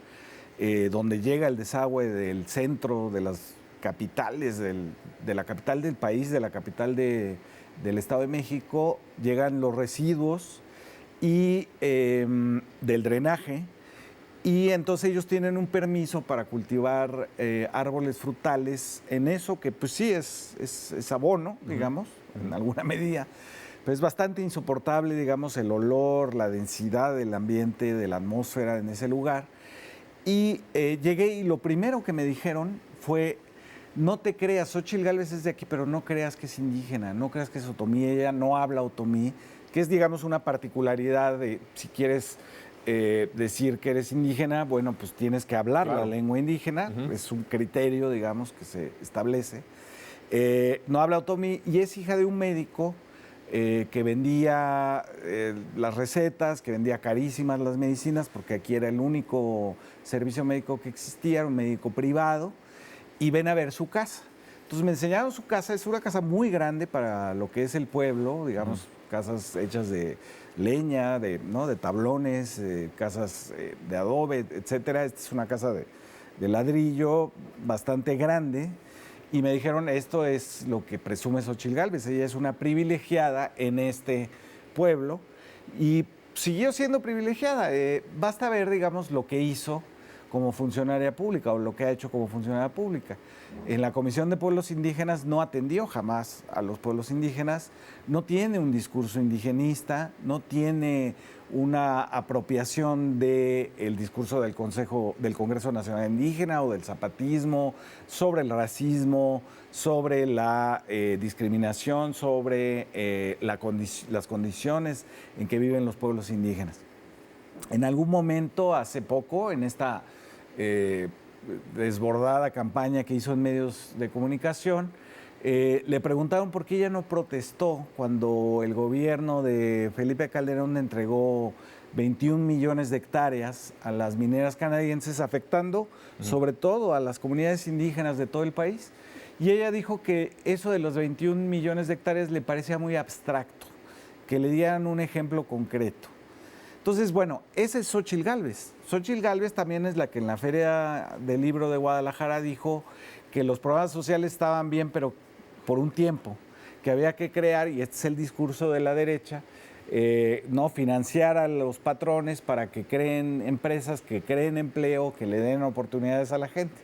donde llega el desagüe del centro de las capitales, de la capital del país, de la capital del Estado de México, llegan los residuos y del drenaje. Y entonces ellos tienen un permiso para cultivar árboles frutales en eso, que pues sí es abono, digamos, en alguna medida. Pero es bastante insoportable, digamos, el olor, la densidad del ambiente, de la atmósfera en ese lugar. Y llegué y lo primero que me dijeron fue, no te creas, Xóchitl Gálvez es de aquí, pero no creas que es indígena, no creas que es otomí, ella no habla otomí, que es, digamos, una particularidad de, si quieres decir que eres indígena, bueno, pues tienes que hablar la lengua indígena, es un criterio, digamos, que se establece. No habla otomí y es hija de un médico que vendía las recetas, que vendía carísimas las medicinas, porque aquí era el único servicio médico que existía, era un médico privado, y ven a ver su casa. Entonces me enseñaron su casa, es una casa muy grande para lo que es el pueblo, digamos, casas hechas de leña, de tablones, casas de adobe, etcétera. Esta es una casa de ladrillo bastante grande. Y me dijeron, esto es lo que presume Xóchitl Gálvez. Ella es una privilegiada en este pueblo y siguió siendo privilegiada. Basta ver, digamos, lo que hizo como funcionaria pública o lo que ha hecho como funcionaria pública. En la Comisión de Pueblos Indígenas no atendió jamás a los pueblos indígenas, no tiene un discurso indigenista, no tiene una apropiación del discurso del Congreso Nacional Indígena o del zapatismo, sobre el racismo, sobre la discriminación, sobre las condiciones en que viven los pueblos indígenas. En algún momento, hace poco, en esta desbordada campaña que hizo en medios de comunicación, le preguntaron por qué ella no protestó cuando el gobierno de Felipe Calderón entregó 21 millones de hectáreas a las mineras canadienses, afectando sobre todo a las comunidades indígenas de todo el país. Y ella dijo que eso de los 21 millones de hectáreas le parecía muy abstracto, que le dieran un ejemplo concreto. Entonces, bueno, ese es Xóchitl Gálvez. Xóchitl Gálvez también es la que en la Feria del Libro de Guadalajara dijo que los programas sociales estaban bien, pero por un tiempo, que había que crear, y este es el discurso de la derecha, no financiar a los patrones para que creen empresas, que creen empleo, que le den oportunidades a la gente.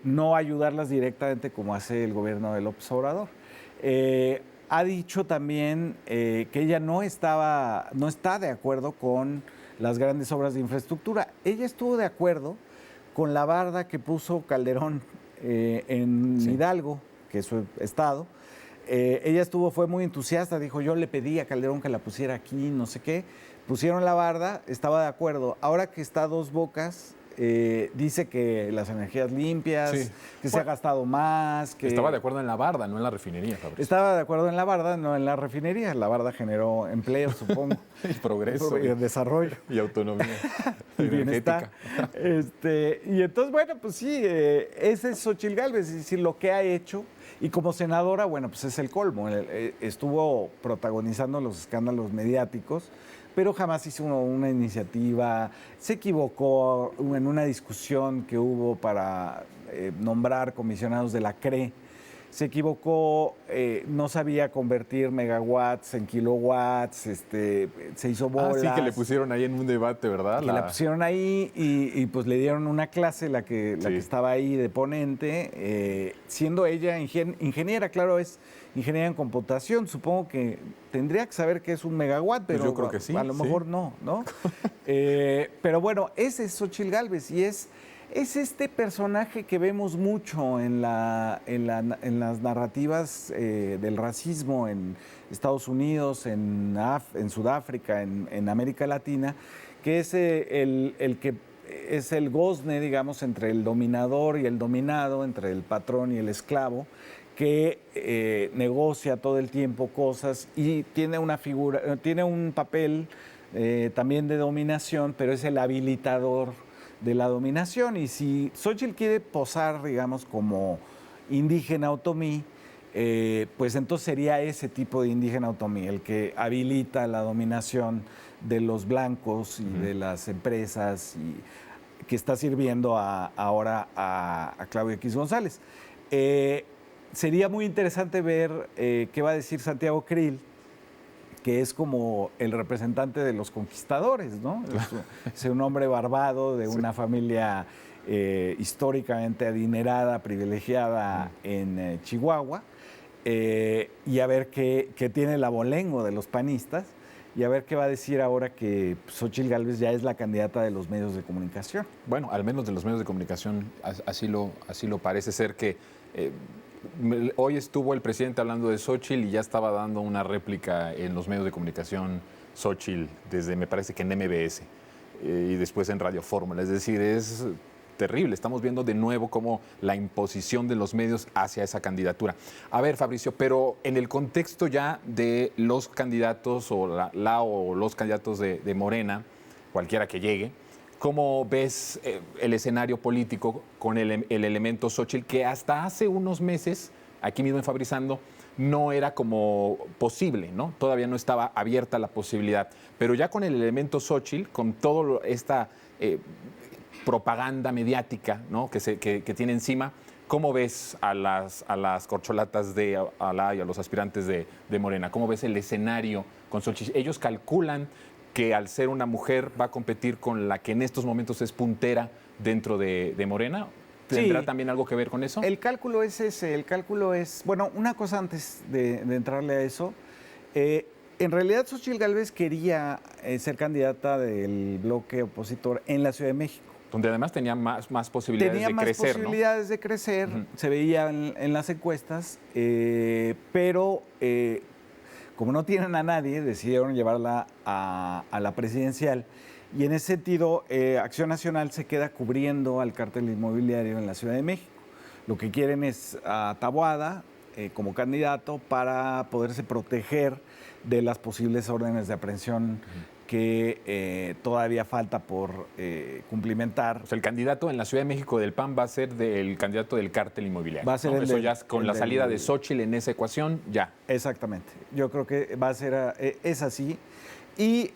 No ayudarlas directamente como hace el gobierno de López Obrador. Ha dicho también que ella no está de acuerdo con las grandes obras de infraestructura. Ella estuvo de acuerdo con la barda que puso Calderón en Hidalgo, que es su estado. Ella fue muy entusiasta, dijo, yo le pedí a Calderón que la pusiera aquí, no sé qué. Pusieron la barda, estaba de acuerdo. Ahora que está a Dos Bocas, dice que las energías limpias, que se ha gastado más. Que estaba de acuerdo en la barda, no en la refinería, Fabricio. Estaba de acuerdo en la barda, no en la refinería. La barda generó empleo, supongo. Y progreso. Y desarrollo. Y autonomía. Y bienestar. Y entonces, bueno, pues sí, ese es Xóchitl Gálvez, es decir, lo que ha hecho. Y como senadora, bueno, pues es el colmo. Estuvo protagonizando los escándalos mediáticos, pero jamás hizo una iniciativa, se equivocó en una discusión que hubo para nombrar comisionados de la CRE, se equivocó, no sabía convertir megawatts en kilowatts, se hizo bolas. Sí, que le pusieron ahí en un debate, ¿verdad? Que la pusieron ahí y pues le dieron una clase, la que estaba ahí de ponente, siendo ella ingeniera, claro, es ingeniera en computación, supongo que tendría que saber qué es un megawatt, pero pues yo creo que sí, a lo mejor no, ¿no? Pero bueno, ese es Xóchitl Gálvez y es este personaje que vemos mucho en las narrativas del racismo en Estados Unidos, en Sudáfrica, en América Latina, que es el que es el gozne, digamos, entre el dominador y el dominado, entre el patrón y el esclavo, que negocia todo el tiempo cosas y tiene un papel también de dominación, pero es el habilitador de la dominación. Y si Xóchitl quiere posar, digamos, como indígena otomí, pues entonces sería ese tipo de indígena otomí, el que habilita la dominación de los blancos y de las empresas y que está sirviendo ahora a Claudia X González. Sería muy interesante ver qué va a decir Santiago Krill, que es como el representante de los conquistadores, ¿no? Es un hombre barbado de una familia históricamente adinerada, privilegiada en Chihuahua, y a ver qué tiene el abolengo de los panistas, y a ver qué va a decir ahora que Xóchitl Gálvez ya es la candidata de los medios de comunicación. Bueno, al menos de los medios de comunicación, así lo parece ser que... hoy estuvo el presidente hablando de Xóchitl y ya estaba dando una réplica en los medios de comunicación Xóchitl, desde me parece que en MBS y después en Radio Fórmula. Es decir, es terrible. Estamos viendo de nuevo cómo la imposición de los medios hacia esa candidatura. A ver, Fabricio, pero en el contexto ya de los candidatos o los candidatos de Morena, cualquiera que llegue, ¿cómo ves el escenario político con el elemento Xóchitl, que hasta hace unos meses, aquí mismo en Fabrizando, no era como posible, ¿no? Todavía no estaba abierta la posibilidad. Pero ya con el elemento Xóchitl, con toda esta propaganda mediática, ¿no? que tiene encima, ¿cómo ves a las corcholatas de Alá y a los aspirantes de Morena? ¿Cómo ves el escenario con Xóchitl? Ellos calculan que al ser una mujer va a competir con la que en estos momentos es puntera dentro de Morena. ¿Tendrá también algo que ver con eso? El cálculo es ese, bueno, una cosa antes de entrarle a eso. En realidad Xóchitl Gálvez quería ser candidata del bloque opositor en la Ciudad de México. Donde además tenía más posibilidades de crecer, Tenía más posibilidades de crecer, se veía en las encuestas, pero... como no tienen a nadie, decidieron llevarla a la presidencial. Y en ese sentido, Acción Nacional se queda cubriendo al cártel inmobiliario en la Ciudad de México. Lo que quieren es a Taboada como candidato para poderse proteger de las posibles órdenes de aprehensión que todavía falta por cumplimentar. O sea, el candidato en la Ciudad de México del PAN va a ser el candidato del cártel inmobiliario. Va a ser Eso ya con la salida de Xóchitl en esa ecuación, ya. Exactamente. Yo creo que va a ser, es así. Y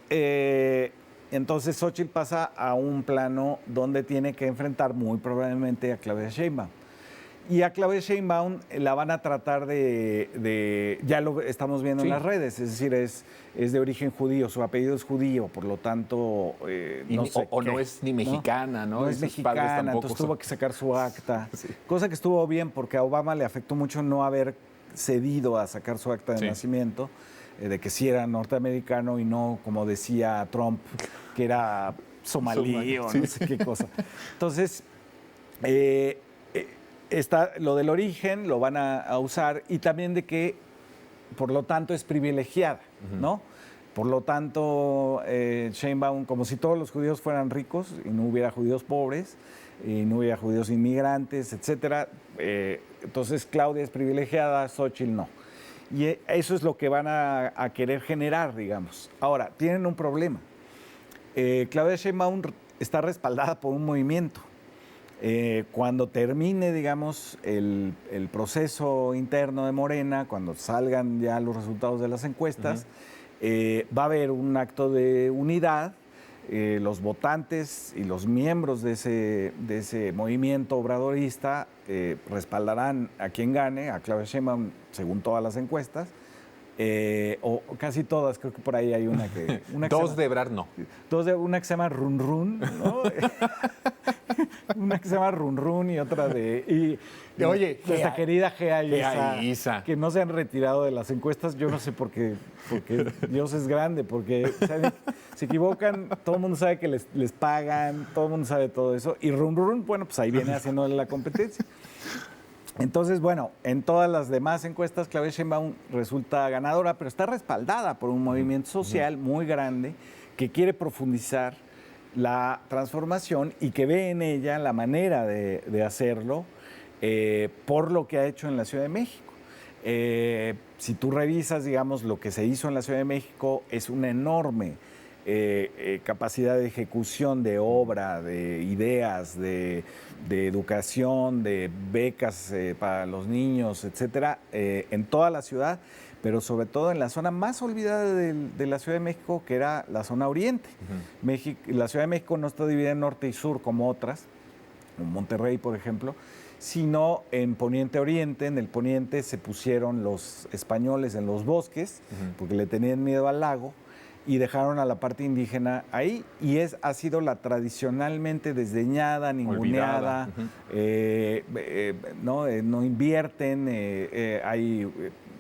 entonces Xóchitl pasa a un plano donde tiene que enfrentar muy probablemente a Claudia Sheinbaum. Y a Claudia Sheinbaum la van a tratar ya lo estamos viendo en las redes, es decir, es de origen judío, su apellido es judío, por lo tanto, no es ni mexicana, ¿no? No es mexicana, entonces tuvo que sacar su acta, cosa que estuvo bien porque a Obama le afectó mucho no haber cedido a sacar su acta de nacimiento, de que sí era norteamericano y no, como decía Trump, que era somalí o no sé qué cosa. Entonces, lo del origen lo van a usar y también de que, por lo tanto, es privilegiada, ¿no? Por lo tanto, Sheinbaum, como si todos los judíos fueran ricos y no hubiera judíos pobres, y no hubiera judíos inmigrantes, etcétera. Entonces, Claudia es privilegiada, Xóchitl no. Y eso es lo que van a querer generar, digamos. Ahora, tienen un problema. Claudia Sheinbaum está respaldada por un movimiento. Cuando termine, digamos, el proceso interno de Morena, cuando salgan ya los resultados de las encuestas, va a haber un acto de unidad. Los votantes y los miembros de ese movimiento obradorista respaldarán a quien gane, a Claudia Sheinbaum, según todas las encuestas, o casi todas, creo que por ahí hay una que... Dos de Ebrard no. Una que se llama Run Run, ¿no? Una que se llama Run Run y otra de... Oye, nuestra querida Gea Isa, que no se han retirado de las encuestas, yo no sé por qué, porque Dios es grande, porque se equivocan, todo el mundo sabe que les pagan, todo el mundo sabe todo eso, y Run Run, bueno, pues ahí viene haciendo la competencia. Entonces, bueno, en todas las demás encuestas, Claudia Sheinbaum resulta ganadora, pero está respaldada por un movimiento social muy grande que quiere profundizar la transformación y que ve en ella la manera de hacerlo por lo que ha hecho en la Ciudad de México. Si tú revisas, digamos, lo que se hizo en la Ciudad de México, es una enorme capacidad de ejecución de obra, de ideas, de educación, de becas para los niños, etcétera, en toda la ciudad, pero sobre todo en la zona más olvidada de la Ciudad de México, que era la zona oriente. La Ciudad de México no está dividida en norte y sur como otras, como Monterrey, por ejemplo, sino en poniente-oriente. En el poniente se pusieron los españoles en los bosques, porque le tenían miedo al lago, y dejaron a la parte indígena ahí, y ha sido la tradicionalmente desdeñada, ninguneada, no invierten,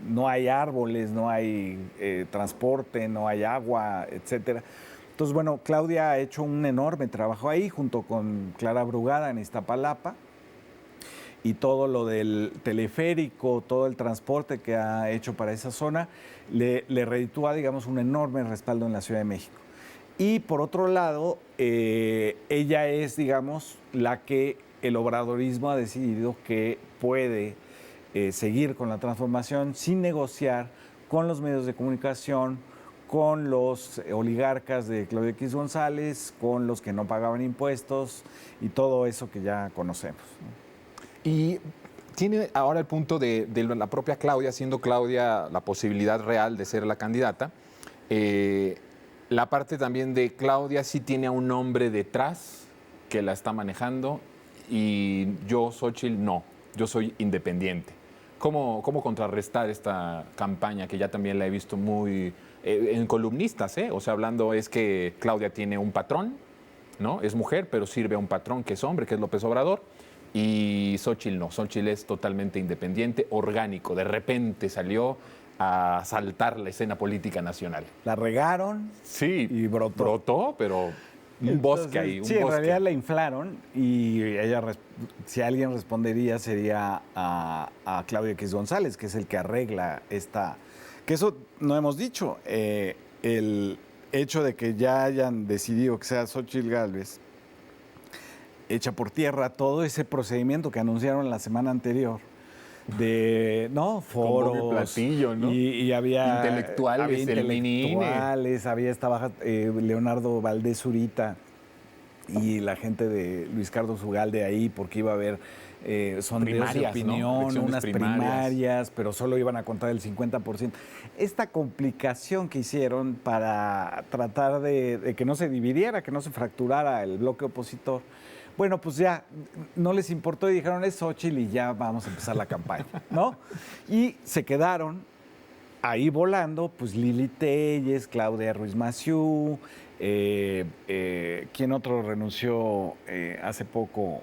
no hay árboles, no hay transporte, no hay agua, etcétera. Entonces, bueno, Claudia ha hecho un enorme trabajo ahí, junto con Clara Brugada en Iztapalapa, y todo lo del teleférico, todo el transporte que ha hecho para esa zona, le reditúa, digamos, un enorme respaldo en la Ciudad de México. Y por otro lado, ella es, digamos, la que el obradorismo ha decidido que puede seguir con la transformación sin negociar con los medios de comunicación, con los oligarcas de Claudio X González, con los que no pagaban impuestos y todo eso que ya conocemos, ¿no? Y tiene ahora el punto de la propia Claudia, siendo Claudia la posibilidad real de ser la candidata. La parte también de Claudia sí tiene a un hombre detrás que la está manejando y yo, Xóchitl, no. Yo soy independiente. ¿Cómo contrarrestar esta campaña que ya también la he visto muy en columnistas? O sea, hablando es que Claudia tiene un patrón, ¿no? Es mujer, pero sirve a un patrón que es hombre, que es López Obrador. Y Xóchitl no, Xóchitl es totalmente independiente, orgánico. De repente salió a saltar la escena política nacional. La regaron, sí, y brotó. Brotó, pero un bosque ahí. Sí, en realidad la inflaron y ella, si alguien respondería, sería a Claudio X González, que es el que arregla esta... Que eso no hemos dicho. El hecho de que ya hayan decidido que sea Xóchitl Gálvez, echa por tierra todo ese procedimiento que anunciaron la semana anterior de foros, platillo, ¿no? y había intelectuales, estaba Leonardo Valdés Zurita y la gente de Luis Carlos Ugalde ahí, porque iba a haber sondeos de opinión, ¿no? Unas primarias, pero solo iban a contar el 50%. Esta complicación que hicieron para tratar de que no se dividiera, que no se fracturara el bloque opositor, bueno, pues ya no les importó y dijeron, es Xóchitl y ya vamos a empezar la campaña, ¿no? Y se quedaron ahí volando, pues Lili Telles, Claudia Ruiz Massieu, ¿quién otro renunció hace poco?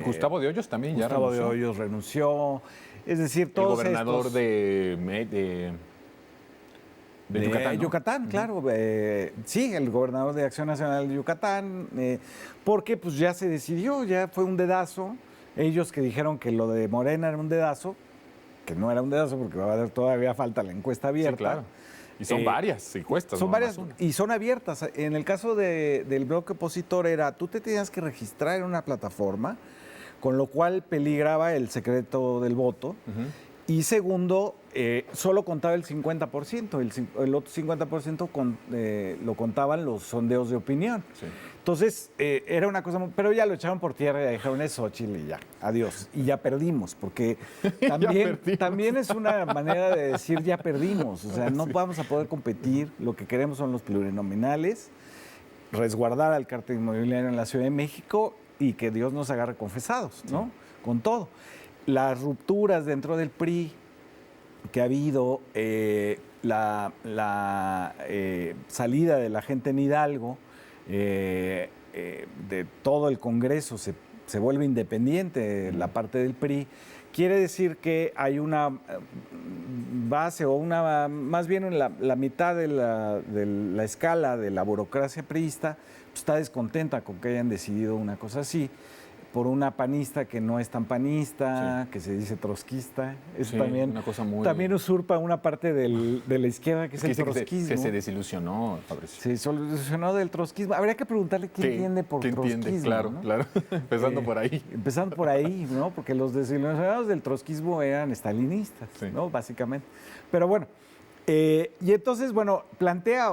Gustavo de Hoyos también ya renunció. Gustavo de Hoyos renunció. Es decir, todos el gobernador estos... De Yucatán, ¿no? Yucatán, claro. Sí, el gobernador de Acción Nacional de Yucatán, porque pues ya se decidió, ya fue un dedazo. Ellos que dijeron que lo de Morena era un dedazo, que no era un dedazo porque todavía falta la encuesta abierta. Sí, claro. Y son varias encuestas. Son no varias más una. y son abiertas. En el caso del bloque opositor era, tú te tenías que registrar en una plataforma, con lo cual peligraba el secreto del voto. Y segundo, solo contaba el 50%, el otro 50% lo contaban los sondeos de opinión. Sí. Entonces, era una cosa, pero ya lo echaron por tierra y ya dijeron, es Xochitl y ya, adiós. Y ya perdimos, porque también es una manera de decir, ya perdimos. O sea, no vamos a poder competir, lo que queremos son los plurinominales, resguardar al cártel inmobiliario en la Ciudad de México y que Dios nos agarre confesados, ¿no? Con todo. Las rupturas dentro del PRI que ha habido, la salida de la gente en Hidalgo, de todo el Congreso se vuelve independiente la parte del PRI, quiere decir que hay una base o más bien la mitad de la escala de la burocracia priista pues, está descontenta con que hayan decidido una cosa así, por una panista que no es tan panista, que se dice trotskista. Eso también, una cosa muy... también usurpa una parte de la izquierda que es el trotskismo. Que se desilusionó, Fabricio. Sí, se desilusionó del trotskismo. Habría que preguntarle qué entiende por trotskismo. Claro, ¿no? Claro. Empezando por ahí. Empezando por ahí, ¿no? Porque los desilusionados del trotskismo eran estalinistas, ¿no? Básicamente. Pero bueno, y entonces, bueno, plantea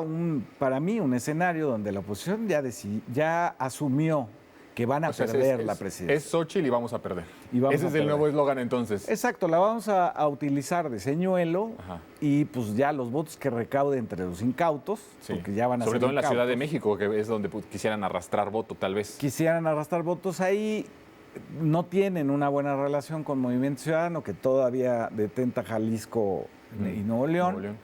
para mí un escenario donde la oposición ya asumió que van a perder la presidencia. Es Xochitl y vamos a perder. Ese es el nuevo eslogan entonces. Exacto, la vamos a utilizar de señuelo. Ajá. Y pues ya los votos que recaude entre los incautos, porque ya van a ser sobre todo en la incautos. Ciudad de México, que es donde quisieran arrastrar voto tal vez. Quisieran arrastrar votos ahí. No tienen una buena relación con Movimiento Ciudadano, que todavía detenta Jalisco y Nuevo León.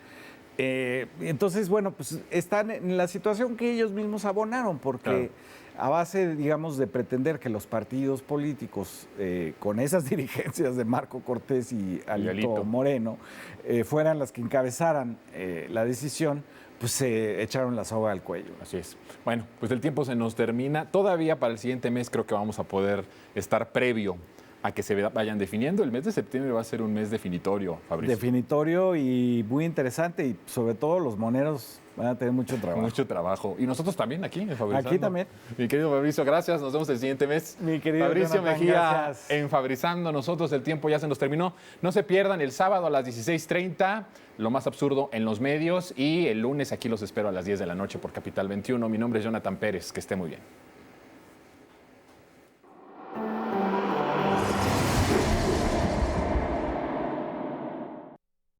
Entonces, bueno, pues están en la situación que ellos mismos abonaron, porque a base, digamos, de pretender que los partidos políticos, con esas dirigencias de Marco Cortés y Alito Moreno, fueran las que encabezaran la decisión, pues se echaron la soga al cuello. Así es. Bueno, pues el tiempo se nos termina. Todavía para el siguiente mes creo que vamos a poder estar previo a que se vayan definiendo. El mes de septiembre va a ser un mes definitorio, Fabricio. Definitorio y muy interesante, y sobre todo los moneros van a tener mucho trabajo. Mucho trabajo. Y nosotros también aquí en Fabrizando. Aquí también. Mi querido Fabricio, gracias. Nos vemos el siguiente mes. Mi querido Fabricio Jonathan, Mejía gracias. en Fabrizando. Nosotros el tiempo ya se nos terminó. No se pierdan el sábado a las 16:30, Lo Más Absurdo en los Medios. Y el lunes aquí los espero a las 10 de la noche por Capital 21. Mi nombre es Jonathan Pérez. Que esté muy bien.